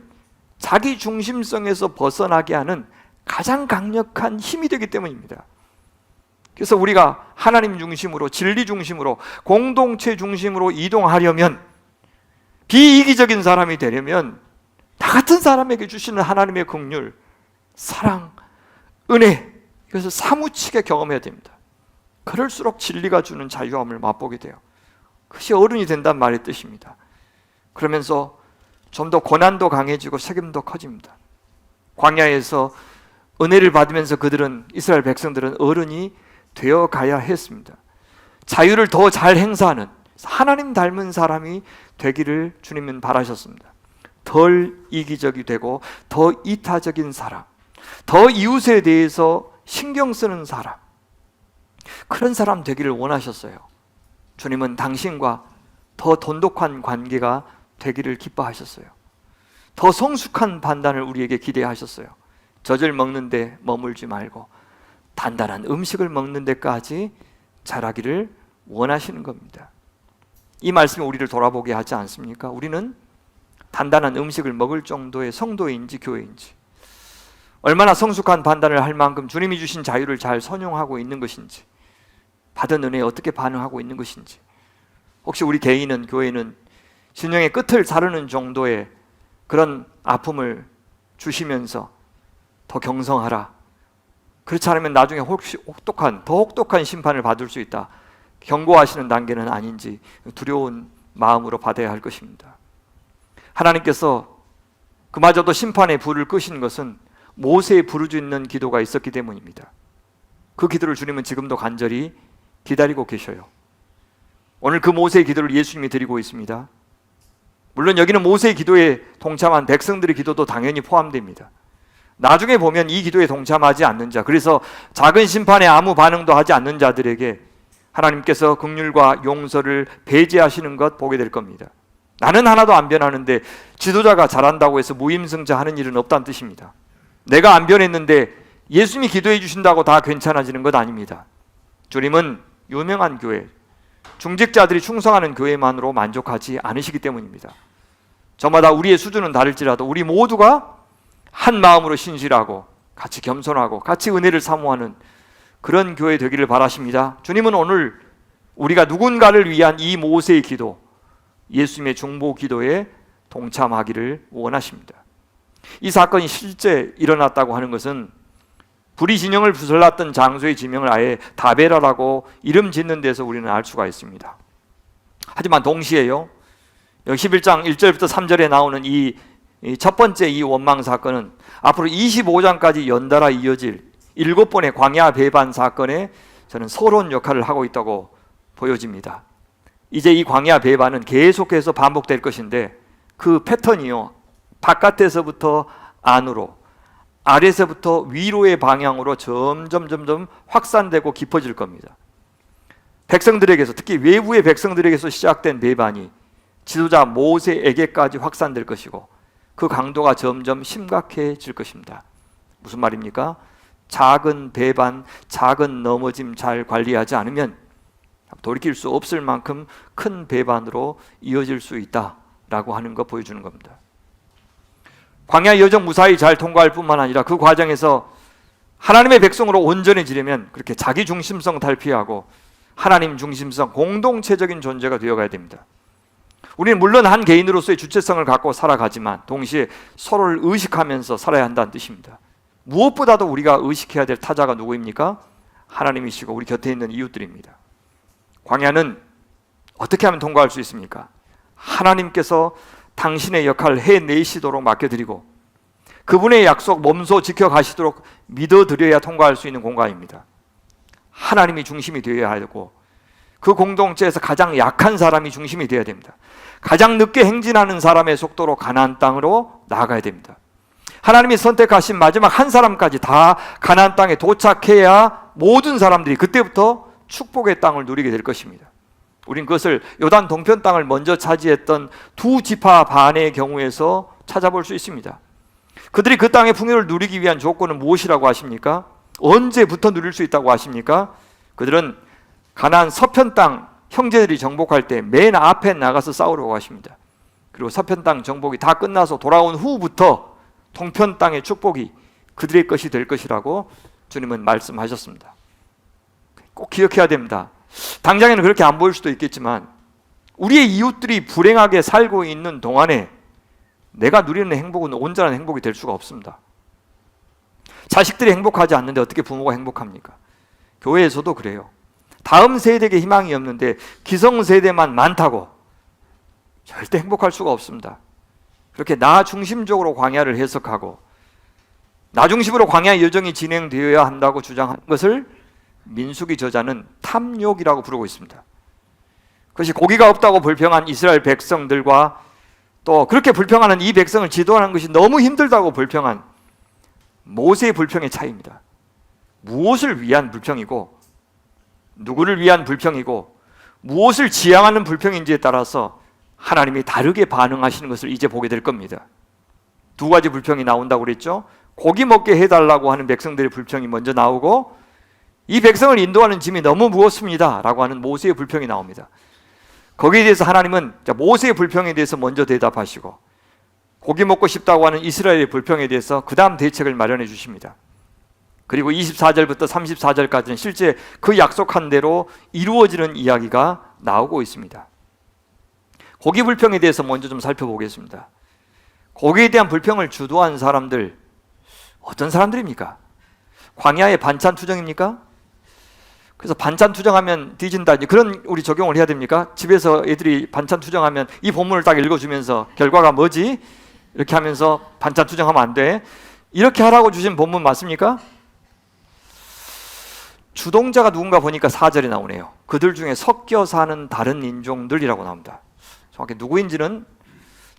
자기 중심성에서 벗어나게 하는 가장 강력한 힘이 되기 때문입니다. 그래서 우리가 하나님 중심으로, 진리 중심으로, 공동체 중심으로 이동하려면, 비이기적인 사람이 되려면 나 같은 사람에게 주시는 하나님의 긍휼, 사랑, 은혜, 이것을 사무치게 경험해야 됩니다. 그럴수록 진리가 주는 자유함을 맛보게 돼요. 그것이 어른이 된다는 말의 뜻입니다. 그러면서 좀 더 고난도 강해지고 책임도 커집니다. 광야에서 은혜를 받으면서 그들은, 이스라엘 백성들은 어른이 되어 가야 했습니다. 자유를 더 잘 행사하는 하나님 닮은 사람이 되기를 주님은 바라셨습니다. 덜 이기적이 되고 더 이타적인 사람, 더 이웃에 대해서 신경 쓰는 사람, 그런 사람 되기를 원하셨어요. 주님은 당신과 더 돈독한 관계가 되기를 기뻐하셨어요. 더 성숙한 판단을 우리에게 기대하셨어요. 젖을 먹는데 머물지 말고 단단한 음식을 먹는 데까지 자라기를 원하시는 겁니다. 이 말씀이 우리를 돌아보게 하지 않습니까? 우리는 단단한 음식을 먹을 정도의 성도인지 교회인지, 얼마나 성숙한 판단을 할 만큼 주님이 주신 자유를 잘 선용하고 있는 것인지, 받은 은혜에 어떻게 반응하고 있는 것인지, 혹시 우리 개인은, 교회는 진영의 끝을 자르는 정도의 그런 아픔을 주시면서 더 경성하라, 그렇지 않으면 나중에 혹시 더 혹독한 심판을 받을 수 있다, 경고하시는 단계는 아닌지 두려운 마음으로 받아야 할 것입니다. 하나님께서 그마저도 심판의 불을 끄신 것은 모세의 부르짖는 기도가 있었기 때문입니다. 그 기도를 주님은 지금도 간절히 기다리고 계셔요. 오늘 그 모세의 기도를 예수님이 드리고 있습니다. 물론 여기는 모세의 기도에 동참한 백성들의 기도도 당연히 포함됩니다. 나중에 보면 이 기도에 동참하지 않는 자, 그래서 작은 심판에 아무 반응도 하지 않는 자들에게 하나님께서 긍휼과 용서를 배제하시는 것 보게 될 겁니다. 나는 하나도 안 변하는데 지도자가 잘한다고 해서 무임승차하는 일은 없다는 뜻입니다. 내가 안 변했는데 예수님이 기도해 주신다고 다 괜찮아지는 것 아닙니다. 주님은 유명한 교회, 중직자들이 충성하는 교회만으로 만족하지 않으시기 때문입니다. 저마다 우리의 수준은 다를지라도 우리 모두가 한 마음으로 신실하고 같이 겸손하고 같이 은혜를 사모하는 그런 교회 되기를 바라십니다. 주님은 오늘 우리가 누군가를 위한 이 모세의 기도, 예수님의 중보 기도에 동참하기를 원하십니다. 이 사건이 실제 일어났다고 하는 것은 불이 진영을 부설났던 장소의 지명을 아예 다베라라고 이름 짓는 데서 우리는 알 수가 있습니다. 하지만 동시에요, 11장 1절부터 3절에 나오는 이 첫 번째 이 원망 사건은 앞으로 25장까지 연달아 이어질 7번의 광야 배반 사건에 저는 서러운 역할을 하고 있다고 보여집니다. 이제 이 광야 배반은 계속해서 반복될 것인데 그 패턴이요, 바깥에서부터 안으로, 아래서부터 위로의 방향으로 점점 확산되고 깊어질 겁니다. 백성들에게서, 특히 외부의 백성들에게서 시작된 배반이 지도자 모세에게까지 확산될 것이고 그 강도가 점점 심각해질 것입니다. 무슨 말입니까? 작은 배반, 작은 넘어짐 잘 관리하지 않으면 돌이킬 수 없을 만큼 큰 배반으로 이어질 수 있다라고 하는 거 보여주는 겁니다. 광야 여정 무사히 잘 통과할 뿐만 아니라 그 과정에서 하나님의 백성으로 온전해지려면 그렇게 자기 중심성 탈피하고 하나님 중심성, 공동체적인 존재가 되어가야 됩니다. 우리는 물론 한 개인으로서의 주체성을 갖고 살아가지만 동시에 서로를 의식하면서 살아야 한다는 뜻입니다. 무엇보다도 우리가 의식해야 될 타자가 누구입니까? 하나님이시고 우리 곁에 있는 이웃들입니다. 광야는 어떻게 하면 통과할 수 있습니까? 하나님께서 당신의 역할을 해내시도록 맡겨드리고 그분의 약속 몸소 지켜가시도록 믿어드려야 통과할 수 있는 공간입니다. 하나님이 중심이 되어야 하고 그 공동체에서 가장 약한 사람이 중심이 되어야 됩니다. 가장 늦게 행진하는 사람의 속도로 가나안 땅으로 나아가야 됩니다. 하나님이 선택하신 마지막 한 사람까지 다 가나안 땅에 도착해야 모든 사람들이 그때부터 축복의 땅을 누리게 될 것입니다. 우린 그것을 요단 동편 땅을 먼저 차지했던 두 지파 반의 경우에서 찾아볼 수 있습니다. 그들이 그 땅의 풍요를 누리기 위한 조건은 무엇이라고 하십니까? 언제부터 누릴 수 있다고 하십니까? 그들은 가나안 서편 땅 형제들이 정복할 때 맨 앞에 나가서 싸우려고 하십니다. 그리고 서편 땅 정복이 다 끝나서 돌아온 후부터 동편 땅의 축복이 그들의 것이 될 것이라고 주님은 말씀하셨습니다. 꼭 기억해야 됩니다. 당장에는 그렇게 안 보일 수도 있겠지만 우리의 이웃들이 불행하게 살고 있는 동안에 내가 누리는 행복은 온전한 행복이 될 수가 없습니다. 자식들이 행복하지 않는데 어떻게 부모가 행복합니까? 교회에서도 그래요. 다음 세대에게 희망이 없는데 기성세대만 많다고 절대 행복할 수가 없습니다. 그렇게 나 중심적으로 광야를 해석하고 나 중심으로 광야 여정이 진행되어야 한다고 주장한 것을 민수기 저자는 탐욕이라고 부르고 있습니다. 그것이 고기가 없다고 불평한 이스라엘 백성들과 또 그렇게 불평하는 이 백성을 지도하는 것이 너무 힘들다고 불평한 모세의 불평의 차이입니다. 무엇을 위한 불평이고 누구를 위한 불평이고 무엇을 지향하는 불평인지에 따라서 하나님이 다르게 반응하시는 것을 이제 보게 될 겁니다. 두 가지 불평이 나온다고 그랬죠. 고기 먹게 해달라고 하는 백성들의 불평이 먼저 나오고 이 백성을 인도하는 짐이 너무 무겁습니다 라고 하는 모세의 불평이 나옵니다. 거기에 대해서 하나님은 모세의 불평에 대해서 먼저 대답하시고 고기 먹고 싶다고 하는 이스라엘의 불평에 대해서 그 다음 대책을 마련해 주십니다. 그리고 24절부터 34절까지는 실제 그 약속한 대로 이루어지는 이야기가 나오고 있습니다. 고기 불평에 대해서 먼저 좀 살펴보겠습니다. 고기에 대한 불평을 주도한 사람들, 어떤 사람들입니까? 광야의 반찬 투정입니까? 그래서 반찬 투정하면 뒤진다, 그런 우리 적용을 해야 됩니까? 집에서 애들이 반찬 투정하면 이 본문을 딱 읽어주면서 결과가 뭐지? 이렇게 하면서 반찬 투정하면 안 돼. 이렇게 하라고 주신 본문 맞습니까? 주동자가 누군가 보니까 4절에 나오네요. 그들 중에 섞여 사는 다른 인종들이라고 나옵니다. 정확히 누구인지는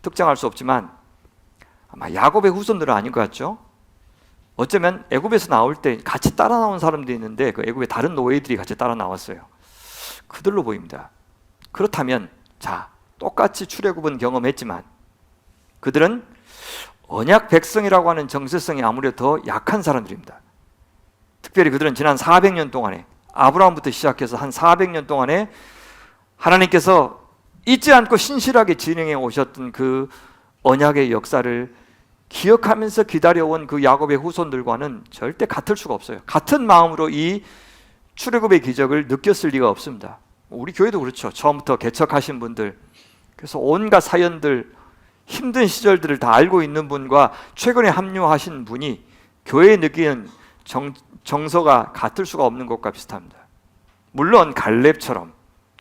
특정할 수 없지만 아마 야곱의 후손들은 아닌 것 같죠? 어쩌면 애굽에서 나올 때 같이 따라 나온 사람들이 있는데 그 애굽의 다른 노예들이 같이 따라 나왔어요. 그들로 보입니다. 그렇다면 자, 똑같이 출애굽은 경험했지만 그들은 언약 백성이라고 하는 정체성이 아무래도 더 약한 사람들입니다. 특별히 그들은 지난 400년 동안에 아브라함부터 시작해서 한 400년 동안에 하나님께서 잊지 않고 신실하게 진행해 오셨던 그 언약의 역사를 기억하면서 기다려온 그 야곱의 후손들과는 절대 같을 수가 없어요. 같은 마음으로 이 출애굽의 기적을 느꼈을 리가 없습니다. 우리 교회도 그렇죠. 처음부터 개척하신 분들, 그래서 온갖 사연들, 힘든 시절들을 다 알고 있는 분과 최근에 합류하신 분이 교회에 느끼는 정서가 같을 수가 없는 것과 비슷합니다. 물론 갈렙처럼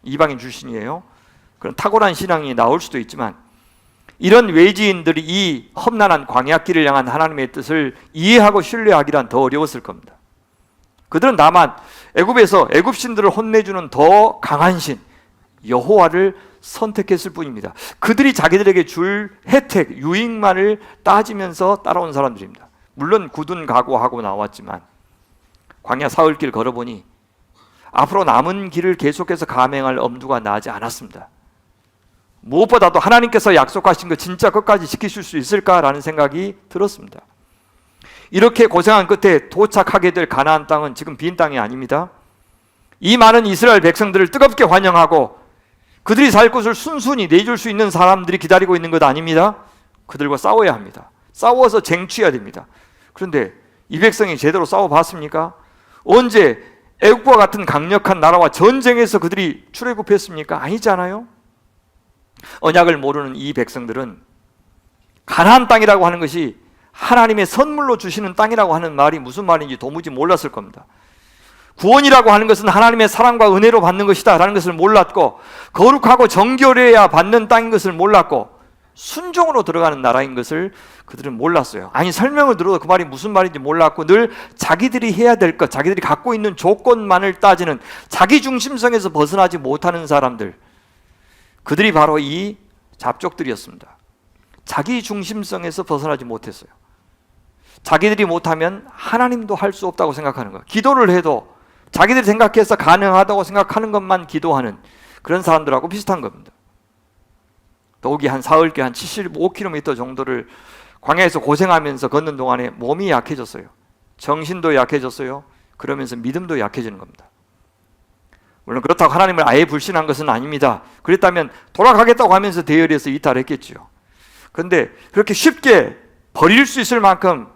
이방인 출신이에요. 그런 탁월한 신앙이 나올 수도 있지만 이런 외지인들이 이 험난한 광야길을 향한 하나님의 뜻을 이해하고 신뢰하기란 더 어려웠을 겁니다. 그들은 다만 애굽에서 애굽 신들을 혼내주는 더 강한 신 여호와를 선택했을 뿐입니다. 그들이 자기들에게 줄 혜택, 유익만을 따지면서 따라온 사람들입니다. 물론 굳은 각오하고 나왔지만 광야 사흘길 걸어보니 앞으로 남은 길을 계속해서 감행할 엄두가 나지 않았습니다. 무엇보다도 하나님께서 약속하신 거 진짜 끝까지 지키실 수 있을까라는 생각이 들었습니다. 이렇게 고생한 끝에 도착하게 될 가나안 땅은 지금 빈 땅이 아닙니다. 이 많은 이스라엘 백성들을 뜨겁게 환영하고 그들이 살 곳을 순순히 내줄 수 있는 사람들이 기다리고 있는 것 아닙니다. 그들과 싸워야 합니다. 싸워서 쟁취해야 됩니다. 그런데 이 백성이 제대로 싸워봤습니까? 언제 애국과 같은 강력한 나라와 전쟁에서 그들이 출애굽했습니까? 아니잖아요. 언약을 모르는 이 백성들은 가나안 땅이라고 하는 것이 하나님의 선물로 주시는 땅이라고 하는 말이 무슨 말인지 도무지 몰랐을 겁니다. 구원이라고 하는 것은 하나님의 사랑과 은혜로 받는 것이다 라는 것을 몰랐고, 거룩하고 정결해야 받는 땅인 것을 몰랐고, 순종으로 들어가는 나라인 것을 그들은 몰랐어요. 아니, 설명을 들어도 그 말이 무슨 말인지 몰랐고 늘 자기들이 해야 될 것, 자기들이 갖고 있는 조건만을 따지는 자기 중심성에서 벗어나지 못하는 사람들, 그들이 바로 이 잡족들이었습니다. 자기 중심성에서 벗어나지 못했어요. 자기들이 못하면 하나님도 할 수 없다고 생각하는 거예요. 기도를 해도 자기들이 생각해서 가능하다고 생각하는 것만 기도하는 그런 사람들하고 비슷한 겁니다. 더욱이 한 사흘길 한 75km 정도를 광야에서 고생하면서 걷는 동안에 몸이 약해졌어요. 정신도 약해졌어요. 그러면서 믿음도 약해지는 겁니다. 물론 그렇다고 하나님을 아예 불신한 것은 아닙니다. 그랬다면 돌아가겠다고 하면서 대열에서 이탈했겠죠. 그런데 그렇게 쉽게 버릴 수 있을 만큼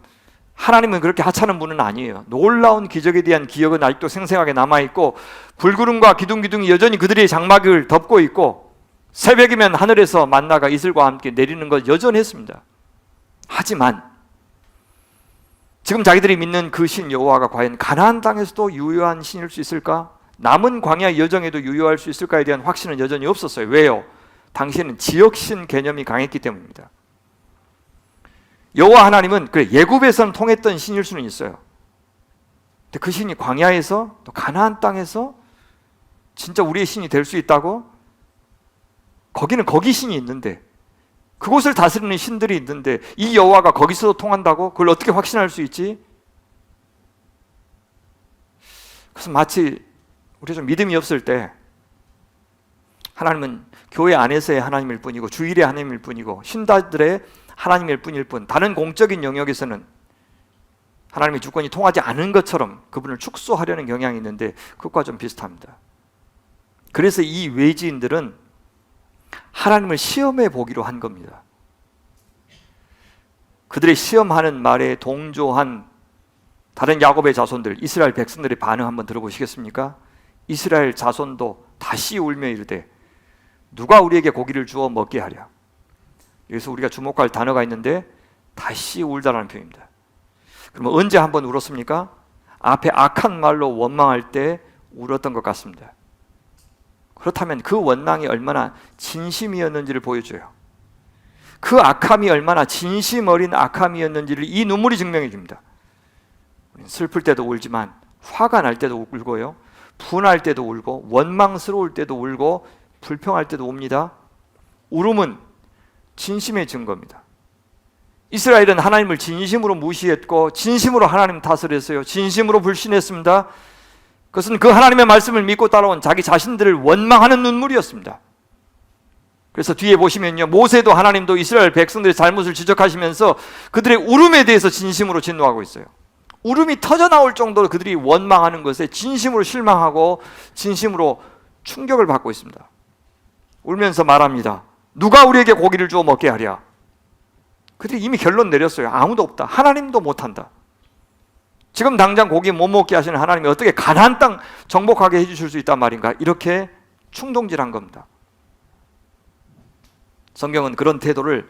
하나님은 그렇게 하찮은 분은 아니에요. 놀라운 기적에 대한 기억은 아직도 생생하게 남아있고, 불구름과 기둥기둥이 여전히 그들의 장막을 덮고 있고, 새벽이면 하늘에서 만나가 이슬과 함께 내리는 것 여전했습니다. 하지만 지금 자기들이 믿는 그 신 여호와가 과연 가나안 땅에서도 유효한 신일 수 있을까? 남은 광야 여정에도 유효할 수 있을까에 대한 확신은 여전히 없었어요. 왜요? 당시에는 지역신 개념이 강했기 때문입니다. 여호와 하나님은 그래 예굽에서는 통했던 신일 수는 있어요. 근데 그 신이 광야에서 또 가나안 땅에서 진짜 우리의 신이 될 수 있다고? 거기는 거기 신이 있는데, 그곳을 다스리는 신들이 있는데 이 여호와가 거기서도 통한다고? 그걸 어떻게 확신할 수 있지? 그래서 마치 우리가 좀 믿음이 없을 때 하나님은 교회 안에서의 하나님일 뿐이고 주일의 하나님일 뿐이고 신자들의 하나님일 뿐일 뿐, 다른 공적인 영역에서는 하나님의 주권이 통하지 않은 것처럼 그분을 축소하려는 경향이 있는데 그것과 좀 비슷합니다. 그래서 이 외지인들은 하나님을 시험해 보기로 한 겁니다. 그들의 시험하는 말에 동조한 다른 야곱의 자손들, 이스라엘 백성들의 반응 한번 들어보시겠습니까? 이스라엘 자손도 다시 울며 이르되 누가 우리에게 고기를 주어 먹게 하랴. 여기서 우리가 주목할 단어가 있는데 다시 울다라는 표현입니다. 그러면 언제 한번 울었습니까? 앞에 악한 말로 원망할 때 울었던 것 같습니다. 그렇다면 그 원망이 얼마나 진심이었는지를 보여줘요. 그 악함이 얼마나 진심 어린 악함이었는지를 이 눈물이 증명해 줍니다. 슬플 때도 울지만 화가 날 때도 울고요, 분할 때도 울고, 원망스러울 때도 울고, 불평할 때도 웁니다. 울음은 진심의 증거입니다. 이스라엘은 하나님을 진심으로 무시했고 진심으로 하나님 탓을 했어요. 진심으로 불신했습니다. 그것은 그 하나님의 말씀을 믿고 따라온 자기 자신들을 원망하는 눈물이었습니다. 그래서 뒤에 보시면요, 모세도 하나님도 이스라엘 백성들의 잘못을 지적하시면서 그들의 울음에 대해서 진심으로 진노하고 있어요. 울음이 터져 나올 정도로 그들이 원망하는 것에 진심으로 실망하고 진심으로 충격을 받고 있습니다. 울면서 말합니다. 누가 우리에게 고기를 주어 먹게 하랴. 그들이 이미 결론 내렸어요. 아무도 없다. 하나님도 못한다. 지금 당장 고기 못 먹게 하시는 하나님이 어떻게 가나안 땅 정복하게 해주실 수 있단 말인가? 이렇게 충동질한 겁니다. 성경은 그런 태도를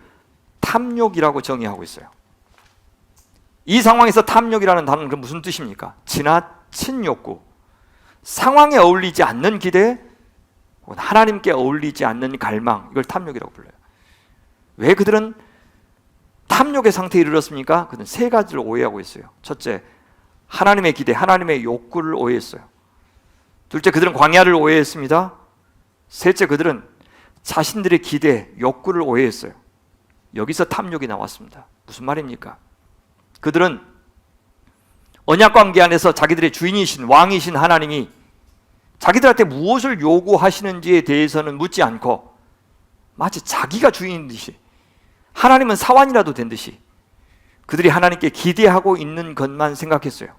탐욕이라고 정의하고 있어요. 이 상황에서 탐욕이라는 단어는 그럼 무슨 뜻입니까? 지나친 욕구, 상황에 어울리지 않는 기대, 하나님께 어울리지 않는 갈망, 이걸 탐욕이라고 불러요. 왜 그들은 탐욕의 상태에 이르렀습니까? 그들은 세 가지를 오해하고 있어요. 첫째, 하나님의 기대, 하나님의 욕구를 오해했어요. 둘째, 그들은 광야를 오해했습니다. 셋째, 그들은 자신들의 기대, 욕구를 오해했어요. 여기서 탐욕이 나왔습니다. 무슨 말입니까? 그들은 언약 관계 안에서 자기들의 주인이신 왕이신 하나님이 자기들한테 무엇을 요구하시는지에 대해서는 묻지 않고 마치 자기가 주인인 듯이, 하나님은 사환이라도 된 듯이 그들이 하나님께 기대하고 있는 것만 생각했어요.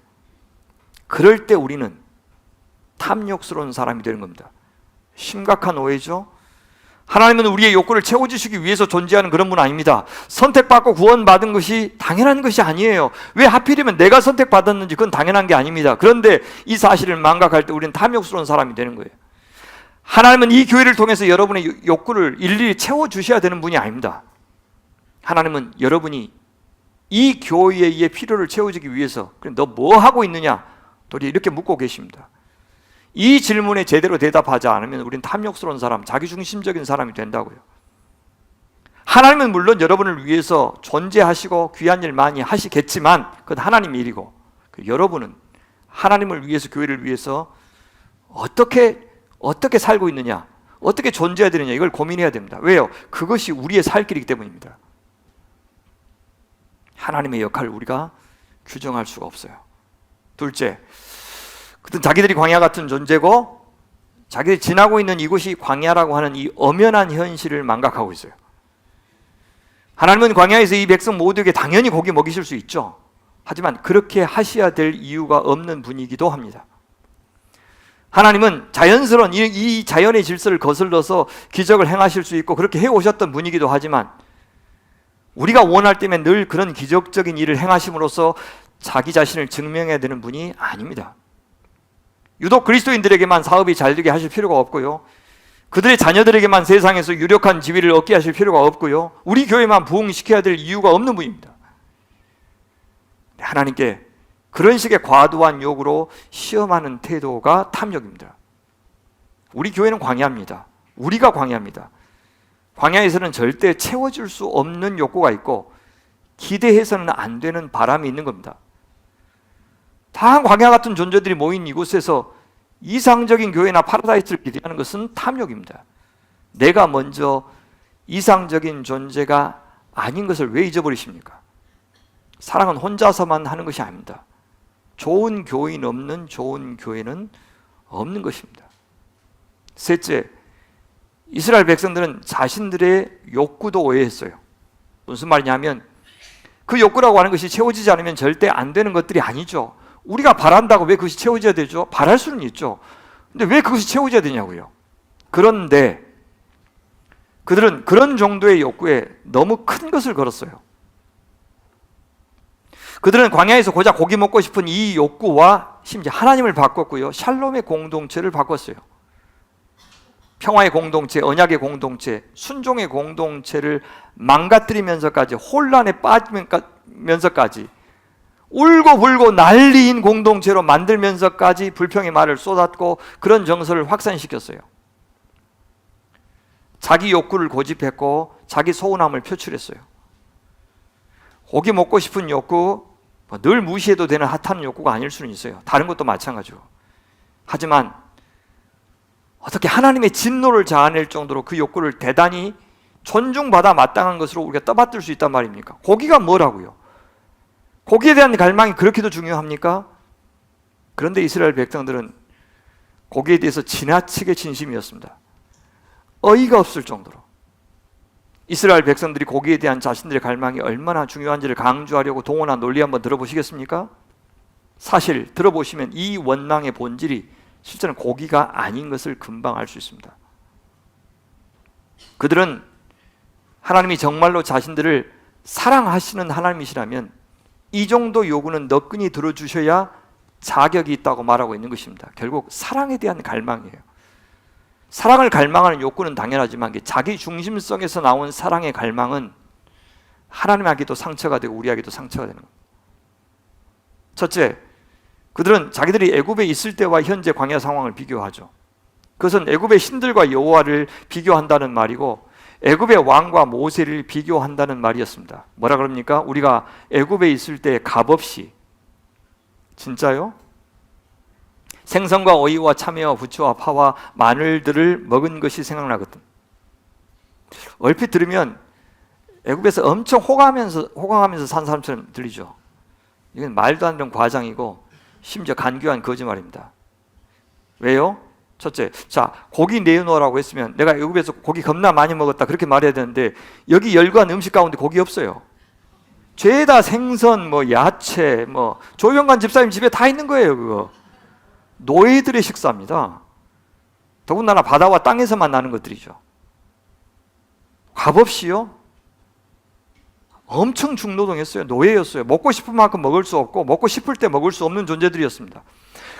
그럴 때 우리는 탐욕스러운 사람이 되는 겁니다. 심각한 오해죠. 하나님은 우리의 욕구를 채워주시기 위해서 존재하는 그런 분 아닙니다. 선택받고 구원받은 것이 당연한 것이 아니에요. 왜 하필이면 내가 선택받았는지 그건 당연한 게 아닙니다. 그런데 이 사실을 망각할 때 우리는 탐욕스러운 사람이 되는 거예요. 하나님은 이 교회를 통해서 여러분의 욕구를 일일이 채워주셔야 되는 분이 아닙니다. 하나님은 여러분이 이 교회의 필요를 채워주기 위해서 너 뭐 하고 있느냐? 도리어 이렇게 묻고 계십니다. 이 질문에 제대로 대답하지 않으면 우리는 탐욕스러운 사람, 자기중심적인 사람이 된다고요. 하나님은 물론 여러분을 위해서 존재하시고 귀한 일 많이 하시겠지만 그건 하나님 일이고, 여러분은 하나님을 위해서, 교회를 위해서 어떻게 살고 있느냐, 어떻게 존재해야 되느냐, 이걸 고민해야 됩니다. 왜요? 그것이 우리의 살 길이기 때문입니다. 하나님의 역할을 우리가 규정할 수가 없어요. 둘째, 그들은 자기들이 광야 같은 존재고 자기들이 지나고 있는 이곳이 광야라고 하는 이 엄연한 현실을 망각하고 있어요. 하나님은 광야에서 이 백성 모두에게 당연히 고기 먹이실 수 있죠. 하지만 그렇게 하셔야 될 이유가 없는 분이기도 합니다. 하나님은 자연스러운 이 자연의 질서를 거슬러서 기적을 행하실 수 있고 그렇게 해오셨던 분이기도 하지만 우리가 원할 때면 늘 그런 기적적인 일을 행하심으로써 자기 자신을 증명해야 되는 분이 아닙니다. 유독 그리스도인들에게만 사업이 잘 되게 하실 필요가 없고요, 그들의 자녀들에게만 세상에서 유력한 지위를 얻게 하실 필요가 없고요, 우리 교회만 부흥시켜야 될 이유가 없는 분입니다. 하나님께 그런 식의 과도한 요구로 시험하는 태도가 탐욕입니다. 우리 교회는 광야입니다. 우리가 광야입니다. 광야에서는 절대 채워줄 수 없는 욕구가 있고 기대해서는 안 되는 바람이 있는 겁니다. 다한 광야 같은 존재들이 모인 이곳에서 이상적인 교회나 파라다이스를 기대하는 것은 탐욕입니다. 내가 먼저 이상적인 존재가 아닌 것을 왜 잊어버리십니까? 사랑은 혼자서만 하는 것이 아닙니다. 좋은 교인 없는 좋은 교회는 없는 것입니다. 셋째, 이스라엘 백성들은 자신들의 욕구도 오해했어요. 무슨 말이냐면 그 욕구라고 하는 것이 채워지지 않으면 절대 안 되는 것들이 아니죠. 우리가 바란다고 왜 그것이 채워져야 되죠? 바랄 수는 있죠. 근데 왜 그것이 채워져야 되냐고요. 그런데 그들은 그런 정도의 욕구에 너무 큰 것을 걸었어요. 그들은 광야에서 고작 고기 먹고 싶은 이 욕구와 심지어 하나님을 바꿨고요, 샬롬의 공동체를 바꿨어요. 평화의 공동체, 언약의 공동체, 순종의 공동체를 망가뜨리면서까지, 혼란에 빠지면서까지, 울고불고 난리인 공동체로 만들면서까지 불평의 말을 쏟았고 그런 정서를 확산시켰어요. 자기 욕구를 고집했고 자기 소원함을 표출했어요. 고기 먹고 싶은 욕구, 늘 무시해도 되는 핫한 욕구가 아닐 수는 있어요. 다른 것도 마찬가지로. 하지만 어떻게 하나님의 진노를 자아낼 정도로 그 욕구를 대단히 존중받아 마땅한 것으로 우리가 떠받들 수 있단 말입니까? 고기가 뭐라고요? 고기에 대한 갈망이 그렇게도 중요합니까? 그런데 이스라엘 백성들은 고기에 대해서 지나치게 진심이었습니다. 어이가 없을 정도로. 이스라엘 백성들이 고기에 대한 자신들의 갈망이 얼마나 중요한지를 강조하려고 동원한 논리 한번 들어보시겠습니까? 사실 들어보시면 이 원망의 본질이 실제는 고기가 아닌 것을 금방 알 수 있습니다. 그들은 하나님이 정말로 자신들을 사랑하시는 하나님이시라면 이 정도 요구는 너끈히 들어주셔야 자격이 있다고 말하고 있는 것입니다. 결국 사랑에 대한 갈망이에요. 사랑을 갈망하는 욕구는 당연하지만 자기 중심성에서 나온 사랑의 갈망은 하나님에게도 상처가 되고 우리에게도 상처가 되는 겁니다. 첫째, 그들은 자기들이 애굽에 있을 때와 현재 광야 상황을 비교하죠. 그것은 애굽의 신들과 여호와를 비교한다는 말이고 애굽의 왕과 모세를 비교한다는 말이었습니다. 뭐라 그럽니까? 우리가 애굽에 있을 때 값없이, 진짜요? 생선과 어이와 참외와 부추와 파와 마늘들을 먹은 것이 생각나거든. 얼핏 들으면 애굽에서 엄청 호강하면서 산 사람처럼 들리죠. 이건 말도 안 되는 과장이고 심지어 간교한 거짓말입니다. 왜요? 첫째, 자, 고기 내어놓으라고 했으면 내가 애굽에서 고기 겁나 많이 먹었다 그렇게 말해야 되는데 여기 열거한 음식 가운데 고기 없어요. 죄다 생선, 야채, 조병관 집사님 집에 다 있는 거예요. 그거 노예들의 식사입니다. 더군다나 바다와 땅에서만 나는 것들이죠. 값없이요? 엄청 중노동했어요. 노예였어요. 먹고 싶은 만큼 먹을 수 없고 먹고 싶을 때 먹을 수 없는 존재들이었습니다.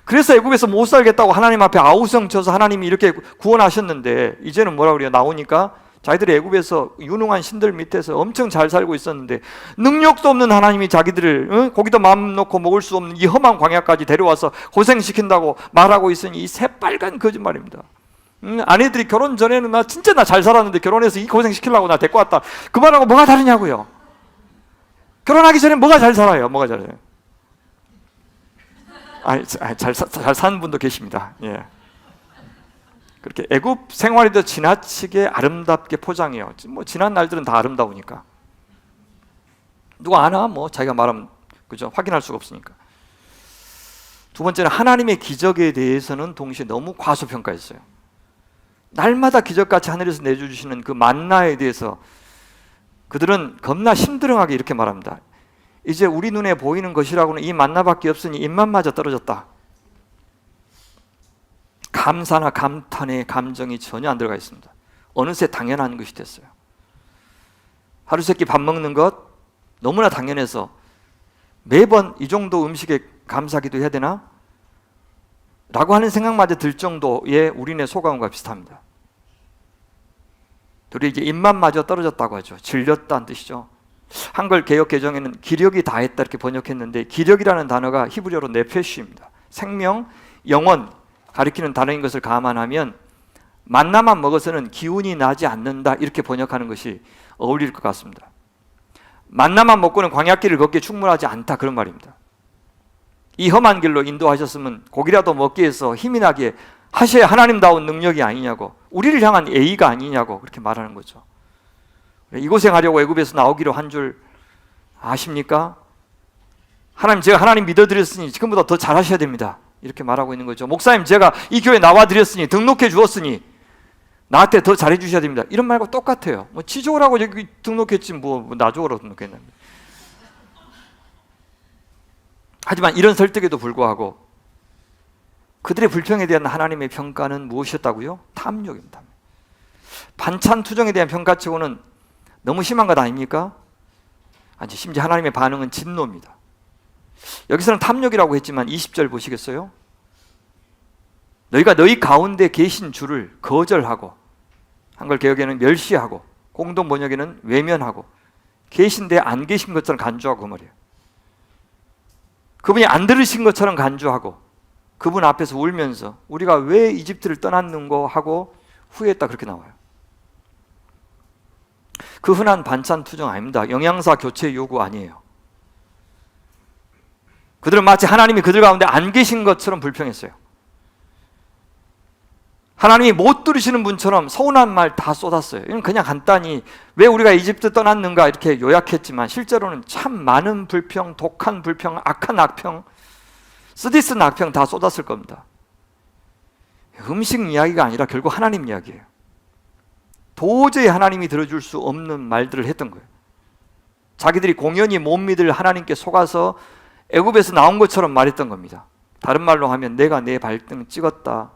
그래서 애굽에서 못 살겠다고 하나님 앞에 아우성 쳐서 하나님이 이렇게 구원하셨는데 이제는 뭐라 그래요? 나오니까 자기들이 애굽에서 유능한 신들 밑에서 엄청 잘 살고 있었는데 능력도 없는 하나님이 자기들을 거기다 마음 놓고 먹을 수 없는 이 험한 광야까지 데려와서 고생시킨다고 말하고 있으니 이 새빨간 거짓말입니다. 아내들이 결혼 전에는 나 진짜 나 잘 살았는데 결혼해서 이 고생시키려고 나 데리고 왔다. 그 말하고 뭐가 다르냐고요. 결혼하기 전에 뭐가 잘 살아요? 뭐가 잘해요? 잘 사는 분도 계십니다. 예. 그렇게 애굽 생활이 더 지나치게 아름답게 포장해요. 지난 날들은 다 아름다우니까. 누가 아나? 자기가 말하면 그죠? 확인할 수가 없으니까. 두 번째는 하나님의 기적에 대해서는 동시에 너무 과소평가했어요. 날마다 기적같이 하늘에서 내주시는 그 만나에 대해서 그들은 겁나 심드렁하게 이렇게 말합니다. 이제 우리 눈에 보이는 것이라고는 이 만나밖에 없으니 입맛마저 떨어졌다. 감사나 감탄의 감정이 전혀 안 들어가 있습니다. 어느새 당연한 것이 됐어요. 하루 세끼 밥 먹는 것 너무나 당연해서 매번 이 정도 음식에 감사기도 해야 되나? 라고 하는 생각마저 들 정도의 우리네 소감과 비슷합니다. 둘이 이제 입맛마저 떨어졌다고 하죠. 질렸다는 뜻이죠. 한글 개역 개정에는 기력이 다했다 이렇게 번역했는데 기력이라는 단어가 히브리어로 네페쉬입니다. 생명, 영혼 가리키는 단어인 것을 감안하면 만나만 먹어서는 기운이 나지 않는다 이렇게 번역하는 것이 어울릴 것 같습니다. 만나만 먹고는 광야길을 걷기에 충분하지 않다 그런 말입니다. 이 험한 길로 인도하셨으면 고기라도 먹기 위해서 힘이 나게 하셔야 하나님다운 능력이 아니냐고, 우리를 향한 예의가 아니냐고 그렇게 말하는 거죠. 이 고생하려고 애굽에서 나오기로 한 줄 아십니까? 하나님, 제가 하나님 믿어드렸으니 지금보다 더 잘하셔야 됩니다 이렇게 말하고 있는 거죠. 목사님, 제가 이 교회 나와드렸으니 등록해 주었으니 나한테 더 잘해 주셔야 됩니다 이런 말과 똑같아요. 지조라고 여기 등록했지 나조라고 등록했나. 하지만 이런 설득에도 불구하고 그들의 불평에 대한 하나님의 평가는 무엇이었다고요? 탐욕입니다. 반찬 투정에 대한 평가치고는 너무 심한 것 아닙니까? 아니, 심지어 하나님의 반응은 진노입니다. 여기서는 탐욕이라고 했지만 20절 보시겠어요? 너희가 너희 가운데 계신 주를 거절하고, 한글 개역에는 멸시하고, 공동 번역에는 외면하고, 계신데 안 계신 것처럼 간주하고 그 말이에요. 그분이 안 들으신 것처럼 간주하고 그분 앞에서 울면서 우리가 왜 이집트를 떠났는고 하고 후회했다 그렇게 나와요. 그 흔한 반찬 투정 아닙니다. 영양사 교체 요구 아니에요. 그들은 마치 하나님이 그들 가운데 안 계신 것처럼 불평했어요. 하나님이 못 들으시는 분처럼 서운한 말 다 쏟았어요. 이건 그냥 간단히 왜 우리가 이집트 떠났는가 이렇게 요약했지만 실제로는 참 많은 불평, 독한 불평, 악한 악평, 쓰디쓴 악평 다 쏟았을 겁니다. 음식 이야기가 아니라 결국 하나님 이야기예요. 도저히 하나님이 들어줄 수 없는 말들을 했던 거예요. 자기들이 공연히 못 믿을 하나님께 속아서 애굽에서 나온 것처럼 말했던 겁니다. 다른 말로 하면 내가 내 발등 찍었다.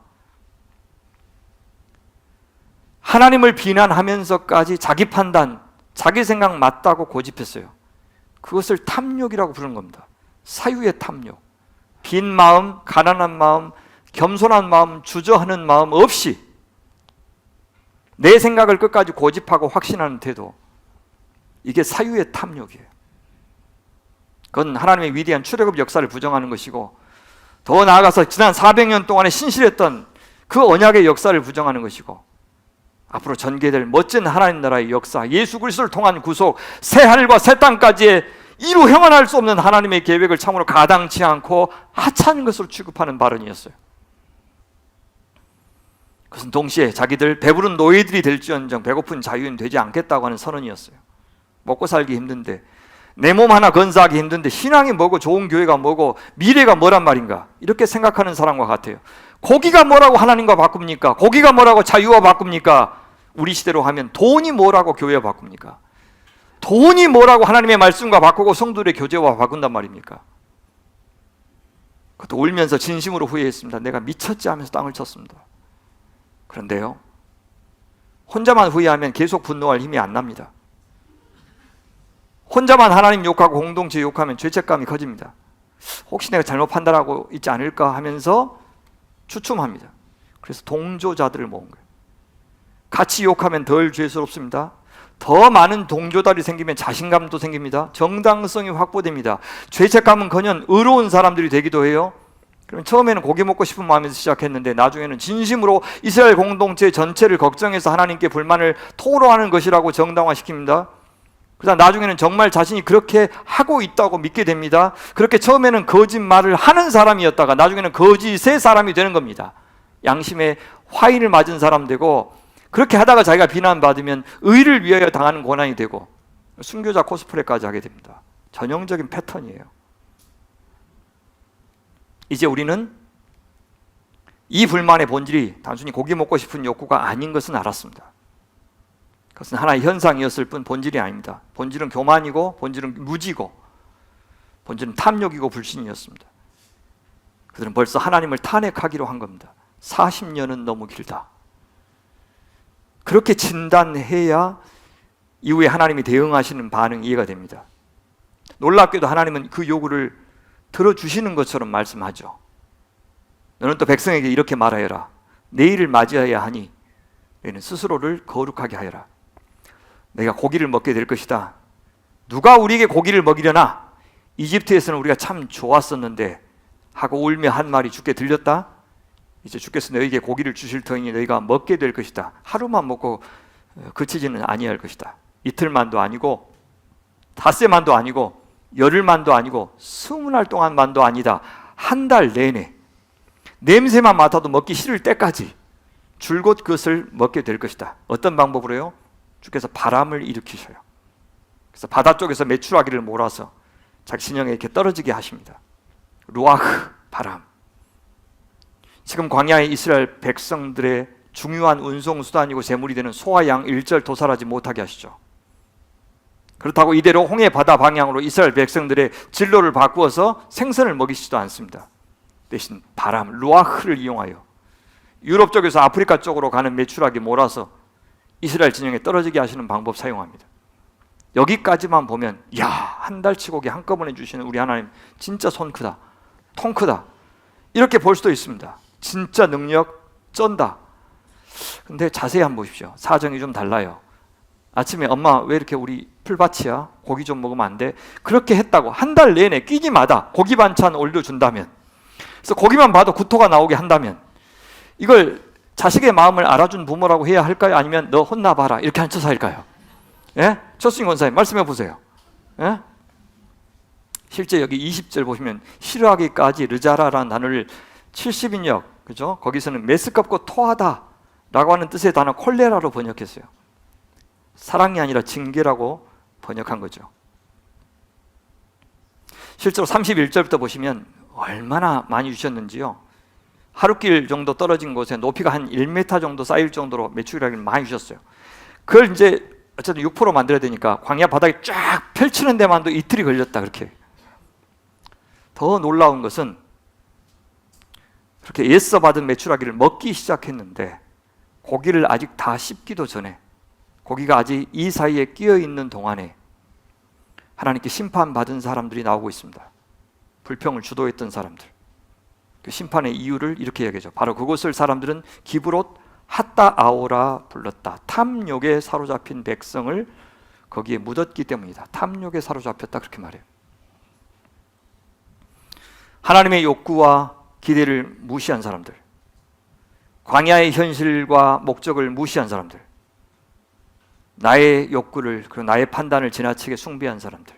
하나님을 비난하면서까지 자기 판단, 자기 생각 맞다고 고집했어요. 그것을 탐욕이라고 부르는 겁니다. 사유의 탐욕. 빈 마음, 가난한 마음, 겸손한 마음, 주저하는 마음 없이 내 생각을 끝까지 고집하고 확신하는 태도, 이게 사유의 탐욕이에요. 그건 하나님의 위대한 출애굽 역사를 부정하는 것이고, 더 나아가서 지난 400년 동안에 신실했던 그 언약의 역사를 부정하는 것이고, 앞으로 전개될 멋진 하나님 나라의 역사, 예수 그리스도를 통한 구속, 새 하늘과 새 땅까지의 이루 형언할 수 없는 하나님의 계획을 참으로 가당치 않고 하찮은 것으로 취급하는 발언이었어요. 그것은 동시에 자기들 배부른 노예들이 될지언정 배고픈 자유인 되지 않겠다고 하는 선언이었어요. 먹고 살기 힘든데, 내 몸 하나 건사하기 힘든데 신앙이 뭐고 좋은 교회가 뭐고 미래가 뭐란 말인가, 이렇게 생각하는 사람과 같아요. 고기가 뭐라고 하나님과 바꿉니까? 고기가 뭐라고 자유와 바꿉니까? 우리 시대로 하면 돈이 뭐라고 교회와 바꿉니까? 돈이 뭐라고 하나님의 말씀과 바꾸고 성도들의 교제와 바꾼단 말입니까? 그것도 울면서 진심으로 후회했습니다. 내가 미쳤지 하면서 땅을 쳤습니다. 그런데요, 혼자만 후회하면 계속 분노할 힘이 안 납니다. 혼자만 하나님 욕하고 공동체 욕하면 죄책감이 커집니다. 혹시 내가 잘못 판단하고 있지 않을까 하면서 추춤합니다. 그래서 동조자들을 모은 거예요. 같이 욕하면 덜 죄스럽습니다. 더 많은 동조자들이 생기면 자신감도 생깁니다. 정당성이 확보됩니다. 죄책감은커녕 의로운 사람들이 되기도 해요. 그러면 처음에는 고기 먹고 싶은 마음에서 시작했는데 나중에는 진심으로 이스라엘 공동체 전체를 걱정해서 하나님께 불만을 토로하는 것이라고 정당화시킵니다. 그다음 나중에는 정말 자신이 그렇게 하고 있다고 믿게 됩니다. 그렇게 처음에는 거짓말을 하는 사람이었다가 나중에는 거짓의 사람이 되는 겁니다. 양심에 화인을 맞은 사람 되고, 그렇게 하다가 자기가 비난받으면 의를 위하여 당하는 고난이 되고 순교자 코스프레까지 하게 됩니다. 전형적인 패턴이에요. 이제 우리는 이 불만의 본질이 단순히 고기 먹고 싶은 욕구가 아닌 것은 알았습니다. 그것은 하나의 현상이었을 뿐 본질이 아닙니다. 본질은 교만이고, 본질은 무지고, 본질은 탐욕이고 불신이었습니다. 그들은 벌써 하나님을 탄핵하기로 한 겁니다. 40년은 너무 길다. 그렇게 진단해야 이후에 하나님이 대응하시는 반응이 이해가 됩니다. 놀랍게도 하나님은 그 요구를 들어주시는 것처럼 말씀하죠. 너는 또 백성에게 이렇게 말하여라. 내일을 맞이해야 하니 너희는 스스로를 거룩하게 하여라. 내가 고기를 먹게 될 것이다. 누가 우리에게 고기를 먹이려나? 이집트에서는 우리가 참 좋았었는데 하고 울며 한 말이 주께 들렸다. 이제 주께서 너희에게 고기를 주실 터이니 너희가 먹게 될 것이다. 하루만 먹고 그치지는 아니할 것이다. 이틀만도 아니고 닷새만도 아니고 열흘만도 아니고 20날 동안만도 아니다. 한 달 내내 냄새만 맡아도 먹기 싫을 때까지 줄곧 그것을 먹게 될 것이다. 어떤 방법으로요? 주께서 바람을 일으키셔요. 그래서 바다 쪽에서 메추라기를 몰아서 자기 진영에 이렇게 떨어지게 하십니다. 루아흐, 바람. 지금 광야의 이스라엘 백성들의 중요한 운송수단이고 제물이 되는 소와 양 일절 도살하지 못하게 하시죠. 그렇다고 이대로 홍해 바다 방향으로 이스라엘 백성들의 진로를 바꾸어서 생선을 먹이시지도 않습니다. 대신 바람, 루아흐를 이용하여 유럽 쪽에서 아프리카 쪽으로 가는 메추라기 몰아서 이스라엘 진영에 떨어지게 하시는 방법 사용합니다. 여기까지만 보면 야, 한 달치 고기 한꺼번에 주시는 우리 하나님 진짜 손 크다, 통 크다, 이렇게 볼 수도 있습니다. 진짜 능력 쩐다. 근데 자세히 한번 보십시오. 사정이 좀 달라요. 아침에 엄마 왜 이렇게 우리 풀밭이야? 고기 좀 먹으면 안 돼? 그렇게 했다고 한 달 내내 끼니마다 고기 반찬 올려준다면, 그래서 고기만 봐도 구토가 나오게 한다면, 이걸 자식의 마음을 알아준 부모라고 해야 할까요? 아니면 너 혼나봐라 이렇게 한 처사일까요? 예? 최수진 권사님 말씀해 보세요. 예? 실제 여기 20절 보시면 싫어하기까지 르자라라는 단어를 70인역, 그죠? 거기서는 메스껍고 토하다 라고 하는 뜻의 단어 콜레라로 번역했어요. 사랑이 아니라 징계라고 번역한 거죠. 실제로 31절부터 보시면 얼마나 많이 주셨는지요. 하루길 정도 떨어진 곳에 높이가 한 1m 정도 쌓일 정도로 메추라기를 많이 주셨어요. 그걸 이제 어쨌든 6% 만들어야 되니까 광야 바닥에 쫙 펼치는 데만도 이틀이 걸렸다. 그렇게. 더 놀라운 것은 그렇게 애써 받은 메추라기를 먹기 시작했는데 고기를 아직 다 씹기도 전에, 고기가 아직 이 사이에 끼어 있는 동안에 하나님께 심판받은 사람들이 나오고 있습니다. 불평을 주도했던 사람들. 그 심판의 이유를 이렇게 얘기하죠. 바로 그곳을 사람들은 기브롯 핫다아오라 불렀다. 탐욕에 사로잡힌 백성을 거기에 묻었기 때문이다. 탐욕에 사로잡혔다, 그렇게 말해요. 하나님의 욕구와 기대를 무시한 사람들, 광야의 현실과 목적을 무시한 사람들, 나의 욕구를 그리고 나의 판단을 지나치게 숭배한 사람들,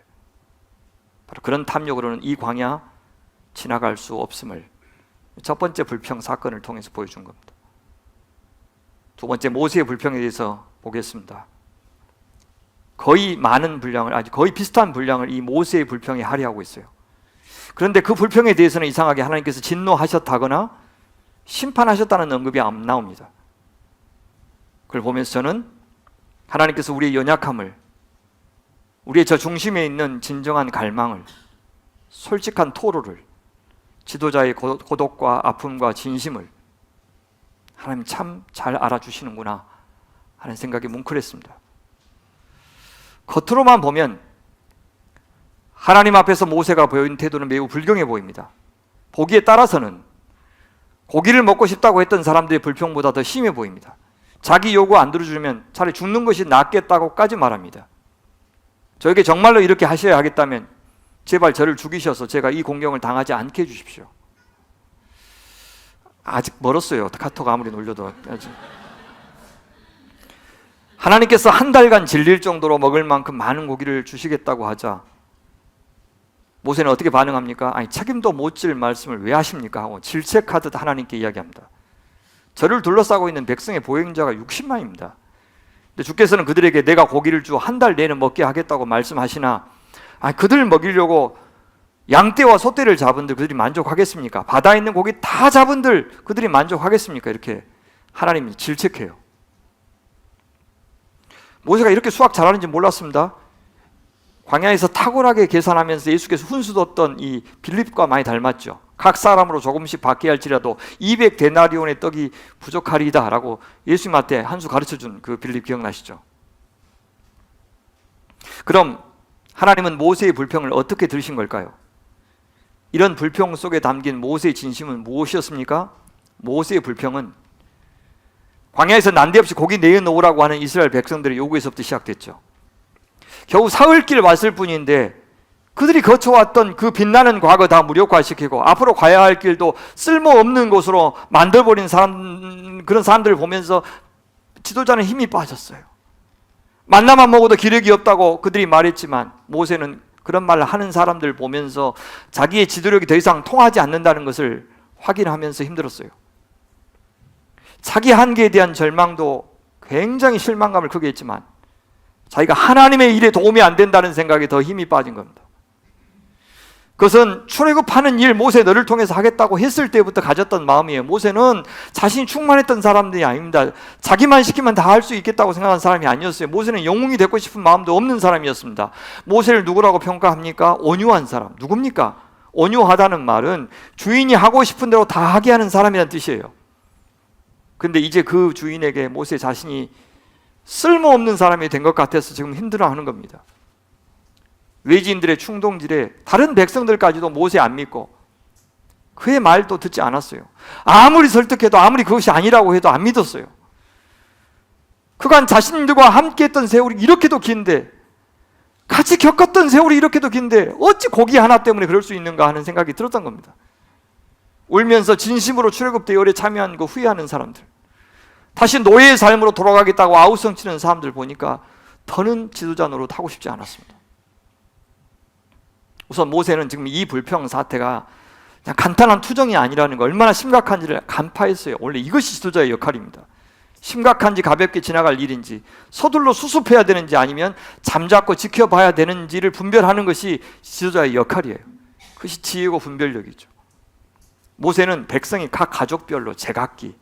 바로 그런 탐욕으로는 이 광야 지나갈 수 없음을 첫 번째 불평 사건을 통해서 보여준 겁니다. 두 번째 모세의 불평에 대해서 보겠습니다. 거의 많은 분량을, 아주 거의 비슷한 분량을 이 모세의 불평에 할애하고 있어요. 그런데 그 불평에 대해서는 이상하게 하나님께서 진노하셨다거나 심판하셨다는 언급이 안 나옵니다. 그걸 보면서 저는 하나님께서 우리의 연약함을, 우리의 저 중심에 있는 진정한 갈망을, 솔직한 토로를, 지도자의 고독과 아픔과 진심을 하나님 참 잘 알아주시는구나 하는 생각이 뭉클했습니다. 겉으로만 보면 하나님 앞에서 모세가 보인 태도는 매우 불경해 보입니다. 보기에 따라서는 고기를 먹고 싶다고 했던 사람들의 불평보다 더 심해 보입니다. 자기 요구 안 들어주면 차라리 죽는 것이 낫겠다고까지 말합니다. 저에게 정말로 이렇게 하셔야 하겠다면 제발 저를 죽이셔서 제가 이 공경을 당하지 않게 해주십시오. 아직 멀었어요. 카톡 아무리 놀려도. 아직. 하나님께서 한 달간 질릴 정도로 먹을 만큼 많은 고기를 주시겠다고 하자 모세는 어떻게 반응합니까? 아니, 책임도 못 질 말씀을 왜 하십니까? 하고 질책하듯 하나님께 이야기합니다. 저를 둘러싸고 있는 백성의 보행자가 60만입니다. 근데 주께서는 그들에게 내가 고기를 주 한 달 내내 먹게 하겠다고 말씀하시나, 아니, 그들 먹이려고 양떼와 소떼를 잡은들 그들이 만족하겠습니까? 바다에 있는 고기 다 잡은들 그들이 만족하겠습니까? 이렇게 하나님이 질책해요. 모세가 이렇게 수학 잘하는지 몰랐습니다. 광야에서 탁월하게 계산하면서 예수께서 훈수뒀던 이 빌립과 많이 닮았죠. 각 사람으로 조금씩 받게 할지라도 200데나리온의 떡이 부족하리이다 라고 예수님한테 한 수 가르쳐준 그 빌립 기억나시죠? 그럼 하나님은 모세의 불평을 어떻게 들으신 걸까요? 이런 불평 속에 담긴 모세의 진심은 무엇이었습니까? 모세의 불평은 광야에서 난데없이 고기 내어놓으라고 하는 이스라엘 백성들의 요구에서부터 시작됐죠. 겨우 사흘길 왔을 뿐인데 그들이 거쳐왔던 그 빛나는 과거 다 무력화시키고 앞으로 가야 할 길도 쓸모없는 곳으로 만들어버린 그런 사람들을 보면서 지도자는 힘이 빠졌어요. 만나만 먹어도 기력이 없다고 그들이 말했지만 모세는 그런 말을 하는 사람들 보면서 자기의 지도력이 더 이상 통하지 않는다는 것을 확인하면서 힘들었어요. 자기 한계에 대한 절망도 굉장히 실망감을 크게 했지만 자기가 하나님의 일에 도움이 안 된다는 생각에 더 힘이 빠진 겁니다. 그것은 출애굽하는 일 모세 너를 통해서 하겠다고 했을 때부터 가졌던 마음이에요. 모세는 자신이 충만했던 사람들이 아닙니다. 자기만 시키면 다 할 수 있겠다고 생각한 사람이 아니었어요. 모세는 영웅이 되고 싶은 마음도 없는 사람이었습니다. 모세를 누구라고 평가합니까? 온유한 사람. 누굽니까? 온유하다는 말은 주인이 하고 싶은 대로 다 하게 하는 사람이라는 뜻이에요. 근데 이제 그 주인에게 모세 자신이 쓸모없는 사람이 된 것 같아서 지금 힘들어하는 겁니다. 외지인들의 충동질에 다른 백성들까지도 모세 안 믿고 그의 말도 듣지 않았어요. 아무리 설득해도 아무리 그것이 아니라고 해도 안 믿었어요. 그간 자신들과 함께했던 세월이 이렇게도 긴데, 같이 겪었던 세월이 이렇게도 긴데 어찌 고기 하나 때문에 그럴 수 있는가 하는 생각이 들었던 겁니다. 울면서 진심으로 출애굽 대열에 참여한 거 후회하는 사람들, 다시 노예의 삶으로 돌아가겠다고 아우성치는 사람들 보니까 더는 지도자 노릇 하고 싶지 않았습니다. 우선 모세는 지금 이 불평 사태가 그냥 간단한 투정이 아니라는 거, 얼마나 심각한지를 간파했어요. 원래 이것이 지도자의 역할입니다. 심각한지 가볍게 지나갈 일인지, 서둘러 수습해야 되는지 아니면 잠잡고 지켜봐야 되는지를 분별하는 것이 지도자의 역할이에요. 그것이 지혜고 분별력이죠. 모세는 백성이 각 가족별로 제각기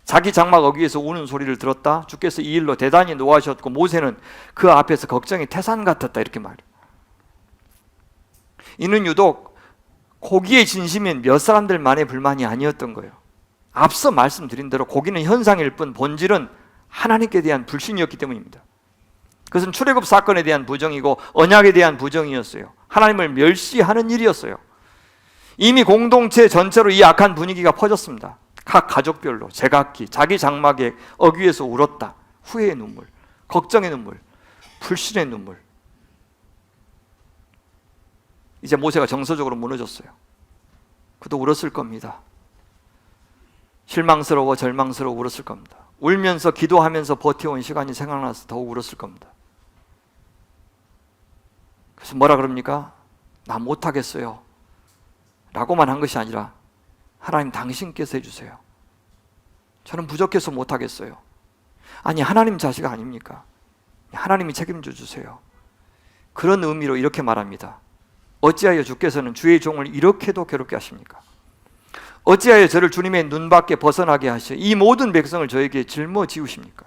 자기 장막 어귀에서 우는 소리를 들었다. 주께서 이 일로 대단히 노하셨고 모세는 그 앞에서 걱정이 태산 같았다. 이렇게 말해요. 이는 유독 고기의 진심인 몇 사람들만의 불만이 아니었던 거예요. 앞서 말씀드린 대로 고기는 현상일 뿐 본질은 하나님께 대한 불신이었기 때문입니다. 그것은 출애굽 사건에 대한 부정이고 언약에 대한 부정이었어요. 하나님을 멸시하는 일이었어요. 이미 공동체 전체로 이 악한 분위기가 퍼졌습니다. 각 가족별로 제각기 자기 장막에 어귀에서 울었다. 후회의 눈물, 걱정의 눈물, 불신의 눈물. 이제 모세가 정서적으로 무너졌어요. 그도 울었을 겁니다. 실망스러워 절망스러워 울었을 겁니다. 울면서 기도하면서 버텨온 시간이 생각나서 더욱 울었을 겁니다. 그래서 뭐라 그럽니까? 나 못하겠어요 라고만 한 것이 아니라 하나님 당신께서 해주세요. 저는 부족해서 못하겠어요. 아니 하나님 자식 아닙니까? 하나님이 책임져 주세요. 그런 의미로 이렇게 말합니다. 어찌하여 주께서는 주의 종을 이렇게도 괴롭게 하십니까? 어찌하여 저를 주님의 눈밖에 벗어나게 하셔 이 모든 백성을 저에게 짊어지우십니까?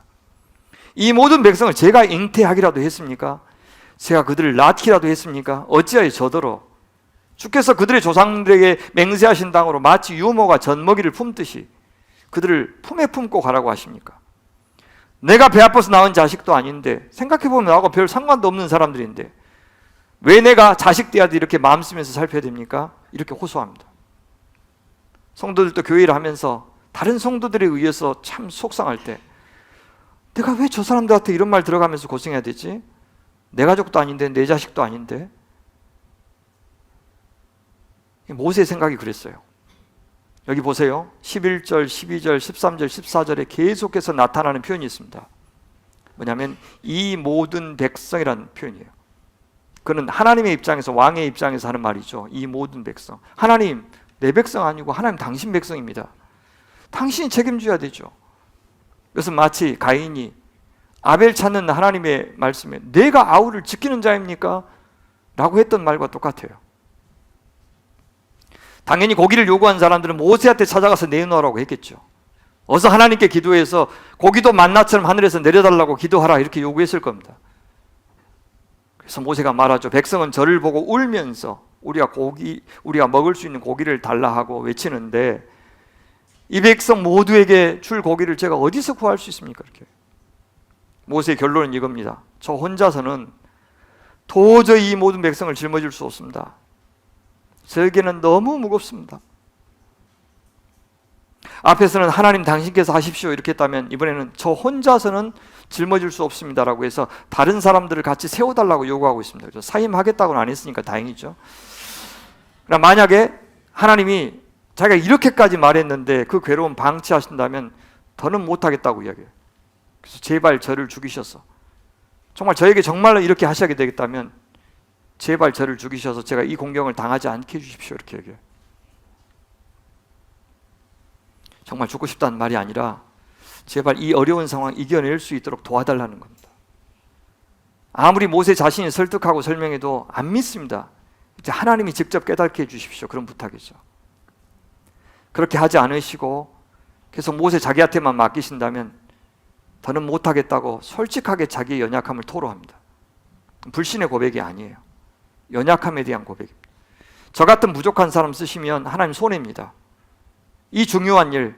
이 모든 백성을 제가 잉태하기라도 했습니까? 제가 그들을 낳기라도 했습니까? 어찌하여 저더러 주께서 그들의 조상들에게 맹세하신 당으로 마치 유모가 젖먹이를 품듯이 그들을 품에 품고 가라고 하십니까? 내가 배 아파서 낳은 자식도 아닌데, 생각해보면 나하고 별 상관도 없는 사람들인데 왜 내가 자식 대하듯 이렇게 마음 쓰면서 살펴야 됩니까? 이렇게 호소합니다. 성도들도 교회를 하면서 다른 성도들에 의해서 참 속상할 때, 내가 왜 저 사람들한테 이런 말 들어가면서 고생해야 되지? 내 가족도 아닌데, 내 자식도 아닌데. 모세의 생각이 그랬어요. 여기 보세요. 11절, 12절, 13절, 14절에 계속해서 나타나는 표현이 있습니다. 뭐냐면 이 모든 백성이라는 표현이에요. 그는 하나님의 입장에서, 왕의 입장에서 하는 말이죠. 이 모든 백성. 하나님, 내 백성 아니고 하나님 당신 백성입니다. 당신이 책임져야 되죠. 그래서 마치 가인이 아벨 찾는 하나님의 말씀에 내가 아우를 지키는 자입니까? 라고 했던 말과 똑같아요. 당연히 고기를 요구한 사람들은 모세한테 찾아가서 내놓으라고 했겠죠. 어서 하나님께 기도해서 고기도 만나처럼 하늘에서 내려달라고 기도하라 이렇게 요구했을 겁니다. 그래서 모세가 말하죠. 백성은 저를 보고 울면서 우리가 먹을 수 있는 고기를 달라 하고 외치는데 이 백성 모두에게 줄 고기를 제가 어디서 구할 수 있습니까? 이렇게. 모세의 결론은 이겁니다. 저 혼자서는 도저히 이 모든 백성을 짊어질 수 없습니다. 저에게는 너무 무겁습니다. 앞에서는 하나님 당신께서 하십시오 이렇게 했다면 이번에는 저 혼자서는 짊어질 수 없습니다라고 해서 다른 사람들을 같이 세워달라고 요구하고 있습니다. 사임하겠다고는 안 했으니까 다행이죠. 그러나 만약에 하나님이 자기가 이렇게까지 말했는데 그 괴로움 방치하신다면 더는 못하겠다고 이야기해요. 그래서 제발 저를 죽이셔서, 정말 저에게 정말로 이렇게 하셔야 되겠다면 제발 저를 죽이셔서 제가 이 공경을 당하지 않게 해주십시오 이렇게 얘기해요. 정말 죽고 싶다는 말이 아니라 제발 이 어려운 상황 이겨낼 수 있도록 도와달라는 겁니다. 아무리 모세 자신이 설득하고 설명해도 안 믿습니다. 이제 하나님이 직접 깨닫게 해주십시오. 그런 부탁이죠. 그렇게 하지 않으시고 계속 모세 자기한테만 맡기신다면 더는 못하겠다고 솔직하게 자기의 연약함을 토로합니다. 불신의 고백이 아니에요. 연약함에 대한 고백입니다. 저 같은 부족한 사람 쓰시면 하나님 손해입니다. 이 중요한 일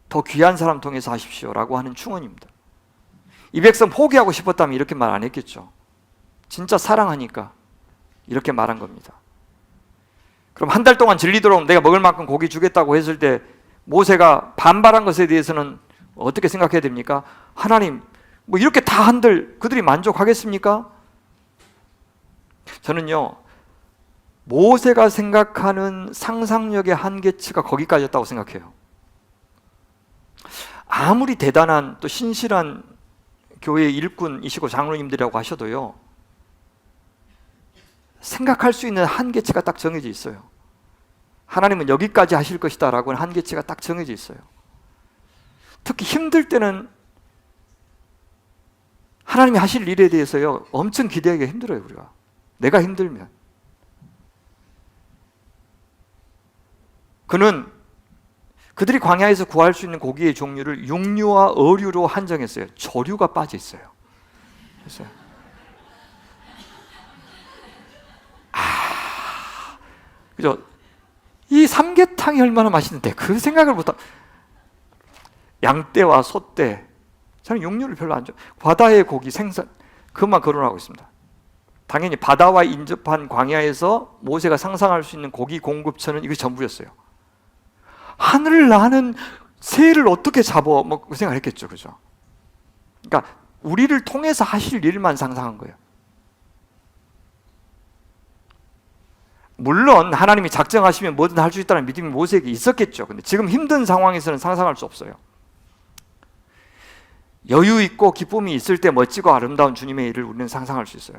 더 귀한 사람 통해서 하십시오 라고 하는 충언입니다. 이 백성 포기하고 싶었다면 이렇게 말 안 했겠죠. 진짜 사랑하니까 이렇게 말한 겁니다. 그럼 한 달 동안 질리도록 내가 먹을 만큼 고기 주겠다고 했을 때 모세가 반발한 것에 대해서는 어떻게 생각해야 됩니까? 하나님, 뭐 이렇게 다 한들 그들이 만족하겠습니까? 저는요, 모세가 생각하는 상상력의 한계치가 거기까지였다고 생각해요. 아무리 대단한 또 신실한 교회의 일꾼이시고 장로님들이라고 하셔도요, 생각할 수 있는 한계치가 딱 정해져 있어요. 하나님은 여기까지 하실 것이다 라고 하는 한계치가 딱 정해져 있어요. 특히 힘들 때는 하나님이 하실 일에 대해서요 엄청 기대하기가 힘들어요. 우리가 내가 힘들면. 그는 그들이 광야에서 구할 수 있는 고기의 종류를 육류와 어류로 한정했어요. 조류가 빠져 있어요. 그래서 그죠? 이 삼계탕이 얼마나 맛있는데 그 생각을 못하. 양떼와 소떼, 저는 육류를 별로 안 좋아. 바다의 고기, 생선, 그것만 거론하고 있습니다. 당연히 바다와 인접한 광야에서 모세가 상상할 수 있는 고기 공급처는 이것이 전부였어요. 하늘을 나는 새를 어떻게 잡어? 뭐 그 생각을 했겠죠, 그죠? 그러니까 우리를 통해서 하실 일만 상상한 거예요. 물론 하나님이 작정하시면 뭐든 할 수 있다는 믿음이 모세에게 있었겠죠. 근데 지금 힘든 상황에서는 상상할 수 없어요. 여유 있고 기쁨이 있을 때 멋지고 아름다운 주님의 일을 우리는 상상할 수 있어요.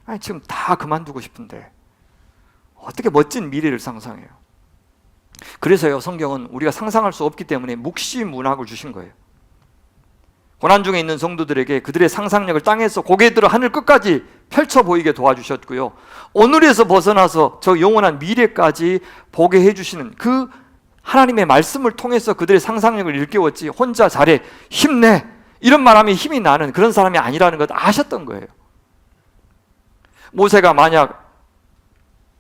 아니, 지금 다 그만두고 싶은데 어떻게 멋진 미래를 상상해요? 그래서요, 성경은 우리가 상상할 수 없기 때문에 묵시 문학을 주신 거예요. 고난 중에 있는 성도들에게 그들의 상상력을 땅에서 고개 들어 하늘 끝까지 펼쳐 보이게 도와주셨고요, 오늘에서 벗어나서 저 영원한 미래까지 보게 해주시는 그 하나님의 말씀을 통해서 그들의 상상력을 일깨웠지, 혼자 잘해, 힘내, 이런 말하면 힘이 나는 그런 사람이 아니라는 것 아셨던 거예요. 모세가 만약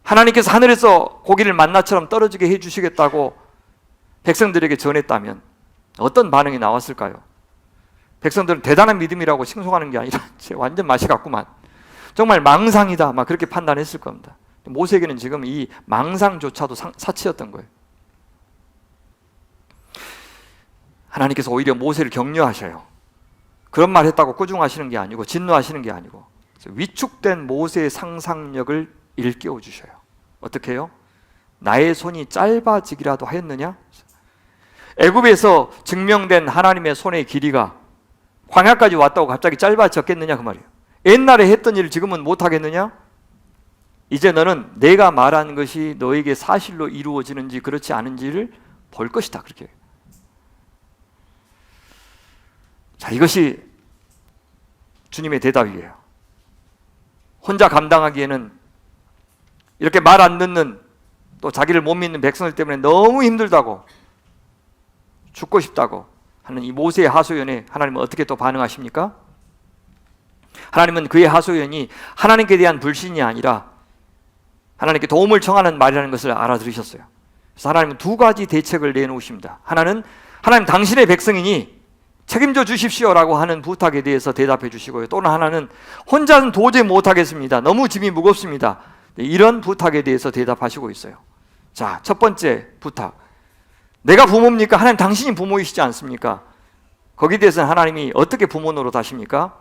하나님께서 하늘에서 고기를 만나처럼 떨어지게 해주시겠다고 백성들에게 전했다면 어떤 반응이 나왔을까요? 백성들은 대단한 믿음이라고 칭송하는 게 아니라 완전 맛이 갔구만, 정말 망상이다, 막 그렇게 판단했을 겁니다. 모세에게는 지금 이 망상조차도 사치였던 거예요. 하나님께서 오히려 모세를 격려하셔요. 그런 말 했다고 꾸중하시는 게 아니고 진노하시는 게 아니고 위축된 모세의 상상력을 일깨워 주셔요. 어떻게 해요? 나의 손이 짧아지기라도 하였느냐? 애굽에서 증명된 하나님의 손의 길이가 광야까지 왔다고 갑자기 짧아졌겠느냐 그 말이에요. 옛날에 했던 일을 지금은 못하겠느냐? 이제 너는 내가 말한 것이 너에게 사실로 이루어지는지 그렇지 않은지를 볼 것이다, 그렇게. 자, 이것이 주님의 대답이에요. 혼자 감당하기에는 이렇게 말 안 듣는, 또 자기를 못 믿는 백성들 때문에 너무 힘들다고, 죽고 싶다고 하는 이 모세의 하소연에 하나님은 어떻게 또 반응하십니까? 하나님은 그의 하소연이 하나님께 대한 불신이 아니라 하나님께 도움을 청하는 말이라는 것을 알아들으셨어요. 그래서 하나님은 두 가지 대책을 내놓으십니다. 하나는 하나님 당신의 백성이니 책임져 주십시오라고 하는 부탁에 대해서 대답해 주시고요, 또는 하나는 혼자는 도저히 못하겠습니다, 너무 짐이 무겁습니다, 이런 부탁에 대해서 대답하시고 있어요. 자, 첫 번째 부탁, 내가 부모입니까? 하나님 당신이 부모이시지 않습니까? 거기에 대해서는 하나님이 어떻게 부모 노릇하십니까?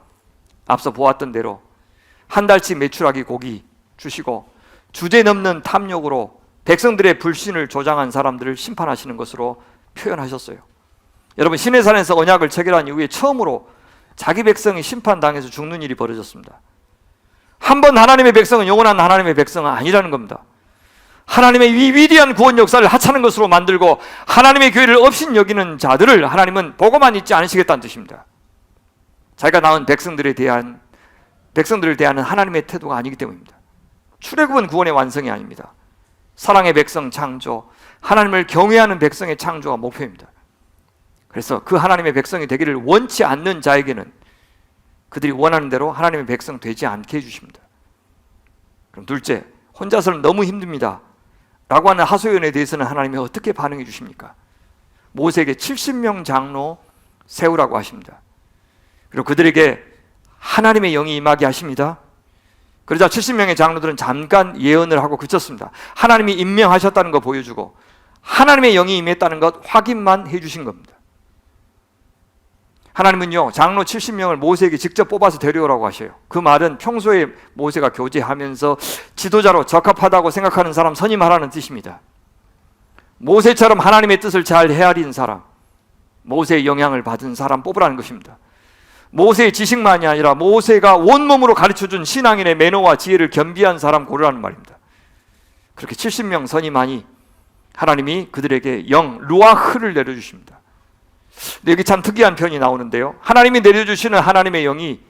앞서 보았던 대로 한 달치 메추라기 고기 주시고 주제넘는 탐욕으로 백성들의 불신을 조장한 사람들을 심판하시는 것으로 표현하셨어요. 여러분, 시내산에서 언약을 체결한 이후에 처음으로 자기 백성이 심판당해서 죽는 일이 벌어졌습니다. 한 번 하나님의 백성은 영원한 하나님의 백성은 아니라는 겁니다. 하나님의 위대한 구원 역사를 하찮은 것으로 만들고 하나님의 교회를 없인 여기는 자들을 하나님은 보고만 있지 않으시겠다는 뜻입니다. 자기가 낳은 백성들을 대하는 하나님의 태도가 아니기 때문입니다. 출애굽은 구원의 완성이 아닙니다. 사랑의 백성 창조, 하나님을 경외하는 백성의 창조가 목표입니다. 그래서 그 하나님의 백성이 되기를 원치 않는 자에게는 그들이 원하는 대로 하나님의 백성 되지 않게 해주십니다. 그럼 둘째, 혼자서는 너무 힘듭니다 라고 하는 하소연에 대해서는 하나님이 어떻게 반응해 주십니까? 모세에게 70명 장로 세우라고 하십니다. 그리고 그들에게 하나님의 영이 임하게 하십니다. 그러자 70명의 장로들은 잠깐 예언을 하고 그쳤습니다. 하나님이 임명하셨다는 거 보여주고 하나님의 영이 임했다는 것 확인만 해주신 겁니다. 하나님은요, 장로 70명을 모세에게 직접 뽑아서 데려오라고 하셔요. 그 말은 평소에 모세가 교제하면서 지도자로 적합하다고 생각하는 사람 선임하라는 뜻입니다. 모세처럼 하나님의 뜻을 잘 헤아린 사람, 모세의 영향을 받은 사람 뽑으라는 것입니다. 모세의 지식만이 아니라 모세가 온몸으로 가르쳐준 신앙인의 매너와 지혜를 겸비한 사람 고르라는 말입니다. 그렇게 70명 선임하니 하나님이 그들에게 영 루아흐를 내려주십니다. 근데 여기 참 특이한 표현이 나오는데요, 하나님이 내려주시는 하나님의 영이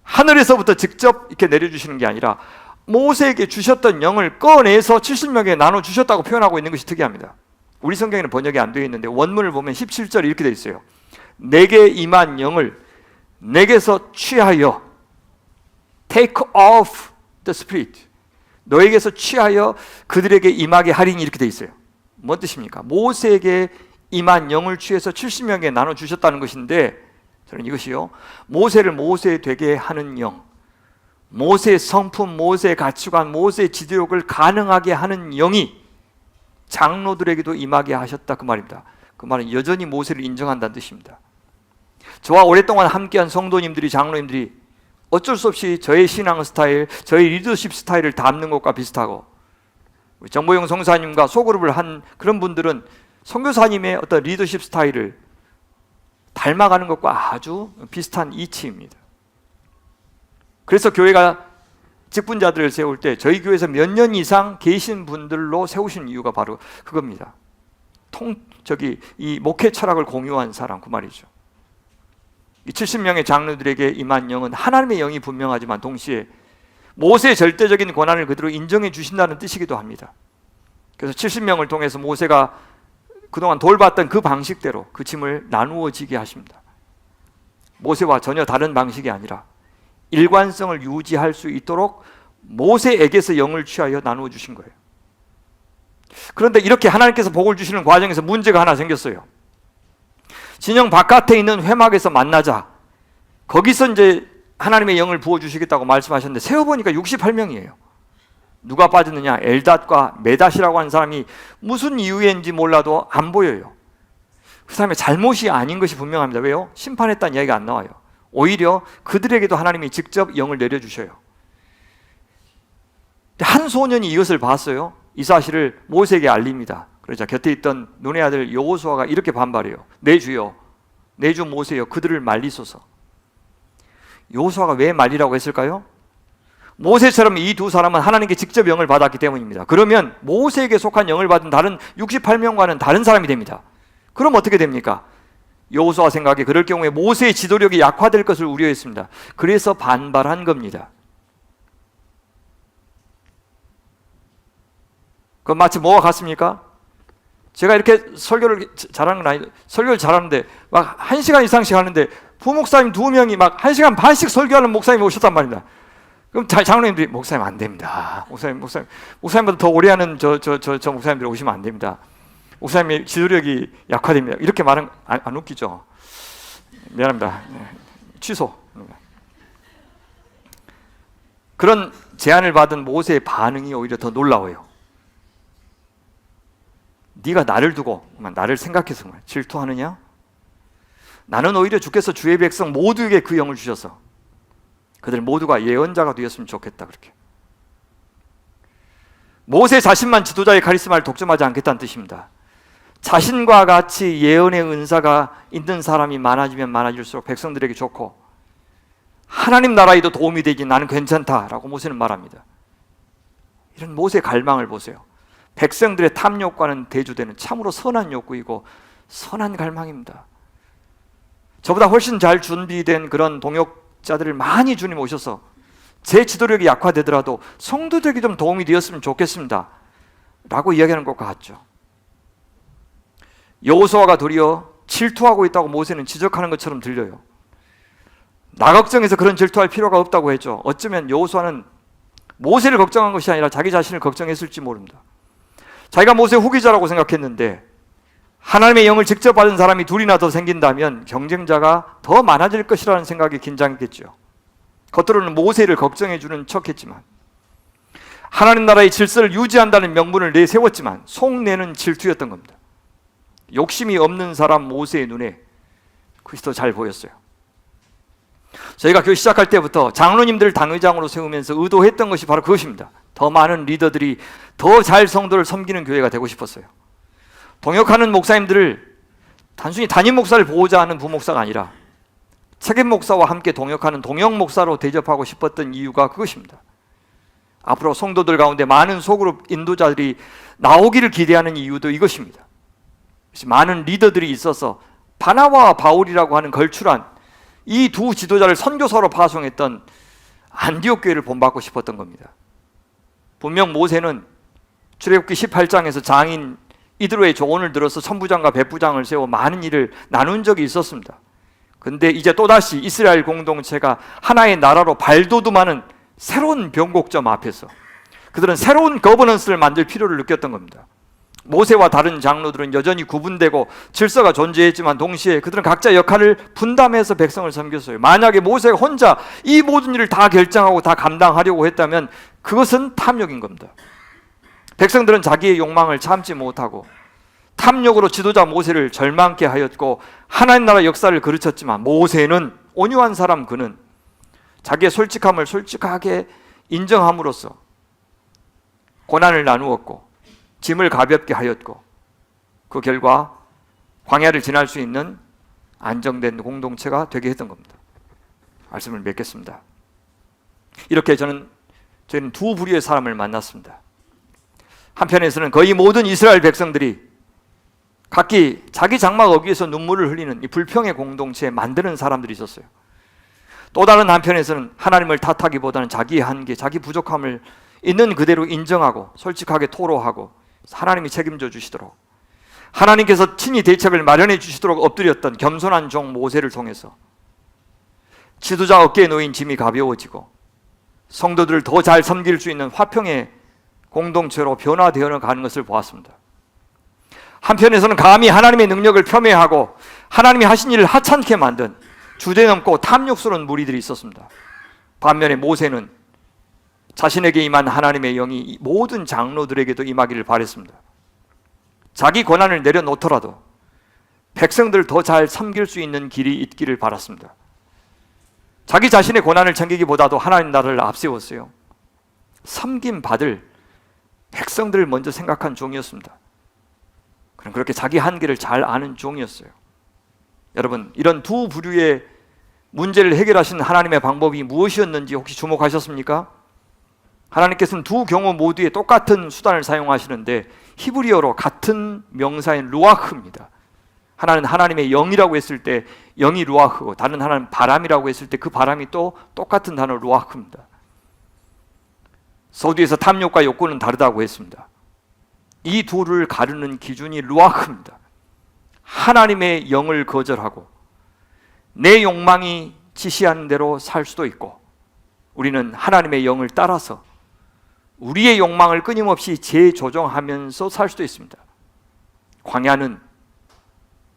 하늘에서부터 직접 이렇게 내려주시는 게 아니라 모세에게 주셨던 영을 꺼내서 70명에게 나눠주셨다고 표현하고 있는 것이 특이합니다. 우리 성경에는 번역이 안 되어 있는데 원문을 보면 17절에 이렇게 되어 있어요. 내게 임한 영을 내게서 취하여, take off the spirit, 너에게서 취하여 그들에게 임하게 하리니, 이렇게 되어 있어요. 뭔 뜻입니까? 모세에게 임한 영을 취해서 70명에게 나눠주셨다는 것인데, 저는 이것이요, 모세를 모세 되게 하는 영, 모세의 성품, 모세의 가치관, 모세의 지도력을 가능하게 하는 영이 장로들에게도 임하게 하셨다, 그 말입니다. 그 말은 여전히 모세를 인정한다는 뜻입니다. 저와 오랫동안 함께한 성도님들이, 장로님들이 어쩔 수 없이 저의 신앙 스타일, 저의 리더십 스타일을 담는 것과 비슷하고 정보영 성사님과 소그룹을 한 그런 분들은 선교사님의 어떤 리더십 스타일을 닮아가는 것과 아주 비슷한 이치입니다. 그래서 교회가 직분자들을 세울 때 저희 교회에서 몇 년 이상 계신 분들로 세우신 이유가 바로 그겁니다. 이 목회 철학을 공유한 사람, 그 말이죠. 이 70명의 장로들에게 임한 영은 하나님의 영이 분명하지만 동시에 모세의 절대적인 권한을 그대로 인정해 주신다는 뜻이기도 합니다. 그래서 70명을 통해서 모세가 그동안 돌봤던 그 방식대로 그 짐을 나누어지게 하십니다. 모세와 전혀 다른 방식이 아니라 일관성을 유지할 수 있도록 모세에게서 영을 취하여 나누어 주신 거예요. 그런데 이렇게 하나님께서 복을 주시는 과정에서 문제가 하나 생겼어요. 진영 바깥에 있는 회막에서 만나자. 거기서 이제 하나님의 영을 부어주시겠다고 말씀하셨는데 세어보니까 68명이에요. 누가 빠졌느냐? 엘닷과 메닷이라고 하는 사람이 무슨 이유인지 몰라도 안 보여요. 그 사람의 잘못이 아닌 것이 분명합니다. 왜요? 심판했다는 이야기가 안 나와요. 오히려 그들에게도 하나님이 직접 영을 내려주셔요. 한 소년이 이것을 봤어요. 이 사실을 모세에게 알립니다. 그러자 곁에 있던 눈의 아들 여호수아가 이렇게 반발해요. 내 주여, 내 주 모세여, 그들을 말리소서. 여호수아가 왜 말리라고 했을까요? 모세처럼 이 두 사람은 하나님께 직접 영을 받았기 때문입니다. 그러면 모세에게 속한 영을 받은 다른 68명과는 다른 사람이 됩니다. 그럼 어떻게 됩니까? 여호수아 생각에 그럴 경우에 모세의 지도력이 약화될 것을 우려했습니다. 그래서 반발한 겁니다. 그건 마치 뭐와 같습니까? 제가 이렇게 설교를 잘하는 건 아닌데, 설교를 잘하는데 막 1시간 이상씩 하는데 부목사님 2명이 막 1시간 반씩 설교하는 목사님이 오셨단 말입니다. 그럼 장로님들이 목사님 안 됩니다. 목사님보다 더 오래 하는 저 목사님들이 오시면 안 됩니다. 목사님의 지도력이 약화됩니다. 이렇게 말은 안 웃기죠? 미안합니다. 취소. 그런 제안을 받은 모세의 반응이 오히려 더 놀라워요. 네가 나를 두고 나를 생각해서 질투하느냐? 나는 오히려 주께서 주의 백성 모두에게 그 영을 주셔서 그들 모두가 예언자가 되었으면 좋겠다. 그렇게 모세 자신만 지도자의 카리스마를 독점하지 않겠다는 뜻입니다. 자신과 같이 예언의 은사가 있는 사람이 많아지면 많아질수록 백성들에게 좋고 하나님 나라에도 도움이 되지 나는 괜찮다라고 모세는 말합니다. 이런 모세의 갈망을 보세요. 백성들의 탐욕과는 대조되는 참으로 선한 욕구이고 선한 갈망입니다. 저보다 훨씬 잘 준비된 그런 동역자들을 많이 주님 오셔서 제 지도력이 약화되더라도 성도들에게 좀 도움이 되었으면 좋겠습니다 라고 이야기하는 것과 같죠. 여호수아가 도리어 질투하고 있다고 모세는 지적하는 것처럼 들려요. 나 걱정해서 그런 질투할 필요가 없다고 했죠. 어쩌면 여호수아는 모세를 걱정한 것이 아니라 자기 자신을 걱정했을지 모릅니다. 자기가 모세 후기자라고 생각했는데 하나님의 영을 직접 받은 사람이 둘이나 더 생긴다면 경쟁자가 더 많아질 것이라는 생각이 긴장했겠죠. 겉으로는 모세를 걱정해주는 척했지만 하나님 나라의 질서를 유지한다는 명분을 내세웠지만 속내는 질투였던 겁니다. 욕심이 없는 사람 모세의 눈에 그것이 더 잘 보였어요. 저희가 교회 시작할 때부터 장로님들을 당회장으로 세우면서 의도했던 것이 바로 그것입니다. 더 많은 리더들이 더 잘 성도를 섬기는 교회가 되고 싶었어요. 동역하는 목사님들을 단순히 담임 목사를 보호자 하는 부목사가 아니라 책임 목사와 함께 동역하는 동역 목사로 대접하고 싶었던 이유가 그것입니다. 앞으로 성도들 가운데 많은 소그룹 인도자들이 나오기를 기대하는 이유도 이것입니다. 많은 리더들이 있어서 바나바와 바울이라고 하는 걸출한 이 두 지도자를 선교사로 파송했던 안디옥 교회를 본받고 싶었던 겁니다. 분명 모세는 출애굽기 18장에서 장인 이드로의 조언을 들어서 천부장과 백부장을 세워 많은 일을 나눈 적이 있었습니다. 근데 이제 또다시 이스라엘 공동체가 하나의 나라로 발돋움하는 새로운 변곡점 앞에서 그들은 새로운 거버넌스를 만들 필요를 느꼈던 겁니다. 모세와 다른 장로들은 여전히 구분되고 질서가 존재했지만 동시에 그들은 각자 역할을 분담해서 백성을 섬겼어요. 만약에 모세가 혼자 이 모든 일을 다 결정하고 다 감당하려고 했다면 그것은 탐욕인 겁니다. 백성들은 자기의 욕망을 참지 못하고 탐욕으로 지도자 모세를 절망케 하였고 하나님 나라 역사를 그르쳤지만 모세는 온유한 사람, 그는 자기의 솔직함을 솔직하게 인정함으로써 고난을 나누었고 짐을 가볍게 하였고 그 결과 광야를 지날 수 있는 안정된 공동체가 되게 했던 겁니다. 말씀을 맺겠습니다. 이렇게 저희는 두 부류의 사람을 만났습니다. 한편에서는 거의 모든 이스라엘 백성들이 각기 자기 장막 어귀에서 눈물을 흘리는 이 불평의 공동체에 만드는 사람들이 있었어요. 또 다른 한편에서는 하나님을 탓하기보다는 자기의 한계, 자기 부족함을 있는 그대로 인정하고 솔직하게 토로하고 하나님이 책임져 주시도록, 하나님께서 친히 대책을 마련해 주시도록 엎드렸던 겸손한 종 모세를 통해서 지도자 어깨에 놓인 짐이 가벼워지고 성도들을 더 잘 섬길 수 있는 화평의 공동체로 변화되어 가는 것을 보았습니다. 한편에서는 감히 하나님의 능력을 폄훼하고 하나님이 하신 일을 하찮게 만든 주제넘고 탐욕스러운 무리들이 있었습니다. 반면에 모세는 자신에게 임한 하나님의 영이 모든 장로들에게도 임하기를 바랬습니다. 자기 권한을 내려놓더라도 백성들을 더 잘 섬길 수 있는 길이 있기를 바랐습니다. 자기 자신의 권한을 챙기기보다도 하나님 나라를 앞세웠어요. 섬김 받을 백성들을 먼저 생각한 종이었습니다. 그럼 그렇게 자기 한계를 잘 아는 종이었어요. 여러분, 이런 두 부류의 문제를 해결하신 하나님의 방법이 무엇이었는지 혹시 주목하셨습니까? 하나님께서는 두 경우 모두에 똑같은 수단을 사용하시는데 히브리어로 같은 명사인 루아흐입니다. 하나는 하나님의 영이라고 했을 때 영이 루아흐고, 다른 하나는 바람이라고 했을 때 그 바람이 또 똑같은 단어 루아흐입니다. 서두에서 탐욕과 욕구는 다르다고 했습니다. 이 둘을 가르는 기준이 루아흐입니다. 하나님의 영을 거절하고 내 욕망이 지시하는 대로 살 수도 있고, 우리는 하나님의 영을 따라서 우리의 욕망을 끊임없이 재조정하면서 살 수도 있습니다. 광야는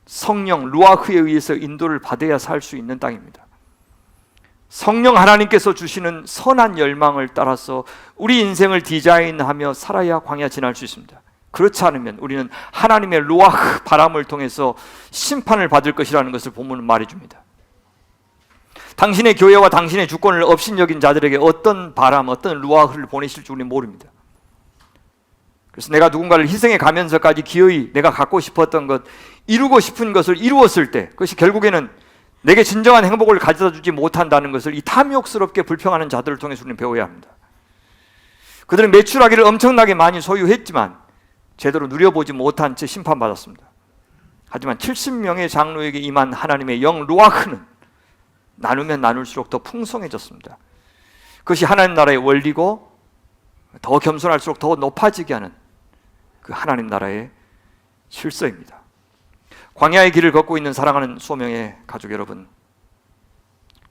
성령 루아흐에 의해서 인도를 받아야 살 수 있는 땅입니다. 성령 하나님께서 주시는 선한 열망을 따라서 우리 인생을 디자인하며 살아야 광야 지날 수 있습니다. 그렇지 않으면 우리는 하나님의 루아흐 바람을 통해서 심판을 받을 것이라는 것을 본문은 말해줍니다. 당신의 교회와 당신의 주권을 업신여긴 자들에게 어떤 바람, 어떤 루아흐를 보내실지 우리는 모릅니다. 그래서 내가 누군가를 희생해 가면서까지 기어이 내가 갖고 싶었던 것, 이루고 싶은 것을 이루었을 때 그것이 결국에는 내게 진정한 행복을 가져다 주지 못한다는 것을 이 탐욕스럽게 불평하는 자들을 통해서 우리는 배워야 합니다. 그들은 매출하기를 엄청나게 많이 소유했지만 제대로 누려보지 못한 채 심판받았습니다. 하지만 70명의 장로에게 임한 하나님의 영 루아흐는 나누면 나눌수록 더 풍성해졌습니다. 그것이 하나님 나라의 원리고 더 겸손할수록 더 높아지게 하는 그 하나님 나라의 실서입니다. 광야의 길을 걷고 있는 사랑하는 소명의 가족 여러분,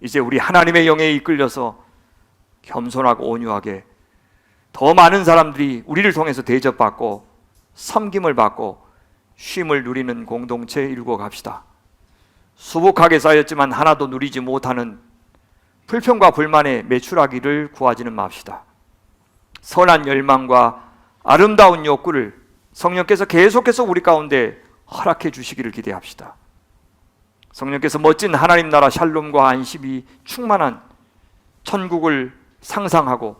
이제 우리 하나님의 영에 이끌려서 겸손하고 온유하게 더 많은 사람들이 우리를 통해서 대접받고 섬김을 받고 쉼을 누리는 공동체 이루고 갑시다. 수북하게 쌓였지만 하나도 누리지 못하는 불평과 불만에 매출하기를 구하지는 맙시다. 선한 열망과 아름다운 욕구를 성령께서 계속해서 우리 가운데 허락해 주시기를 기대합시다. 성령께서 멋진 하나님 나라 샬롬과 안식이 충만한 천국을 상상하고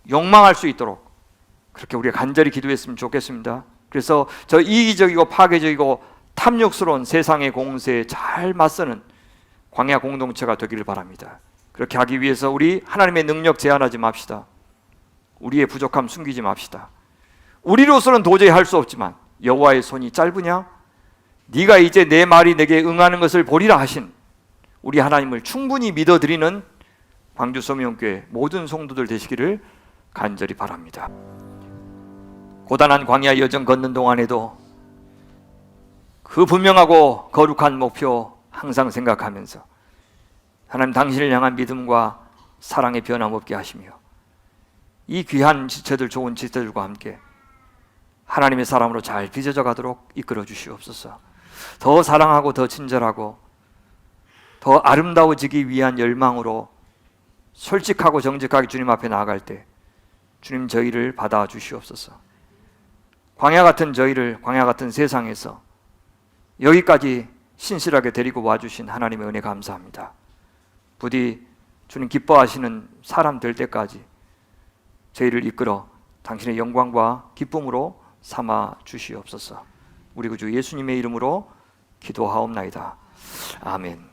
욕망할 수 있도록 그렇게 우리가 간절히 기도했으면 좋겠습니다. 그래서 저 이기적이고 파괴적이고 탐욕스러운 세상의 공세에 잘 맞서는 광야 공동체가 되기를 바랍니다. 그렇게 하기 위해서 우리 하나님의 능력 제한하지 맙시다. 우리의 부족함 숨기지 맙시다. 우리로서는 도저히 할 수 없지만 여호와의 손이 짧으냐? 네가 이제 내 말이 내게 응하는 것을 보리라 하신 우리 하나님을 충분히 믿어드리는 광주 소명교회 모든 성도들 되시기를 간절히 바랍니다. 고단한 광야 여정 걷는 동안에도 그 분명하고 거룩한 목표 항상 생각하면서 하나님 당신을 향한 믿음과 사랑의 변함없게 하시며 이 귀한 지체들, 좋은 지체들과 함께 하나님의 사람으로 잘 빚어져 가도록 이끌어 주시옵소서. 더 사랑하고 더 친절하고 더 아름다워지기 위한 열망으로 솔직하고 정직하게 주님 앞에 나아갈 때 주님 저희를 받아 주시옵소서. 광야 같은 저희를 광야 같은 세상에서 여기까지 신실하게 데리고 와주신 하나님의 은혜 감사합니다. 부디 주님 기뻐하시는 사람 될 때까지 저희를 이끌어 당신의 영광과 기쁨으로 삼아 주시옵소서. 우리 구주 예수님의 이름으로 기도하옵나이다. 아멘.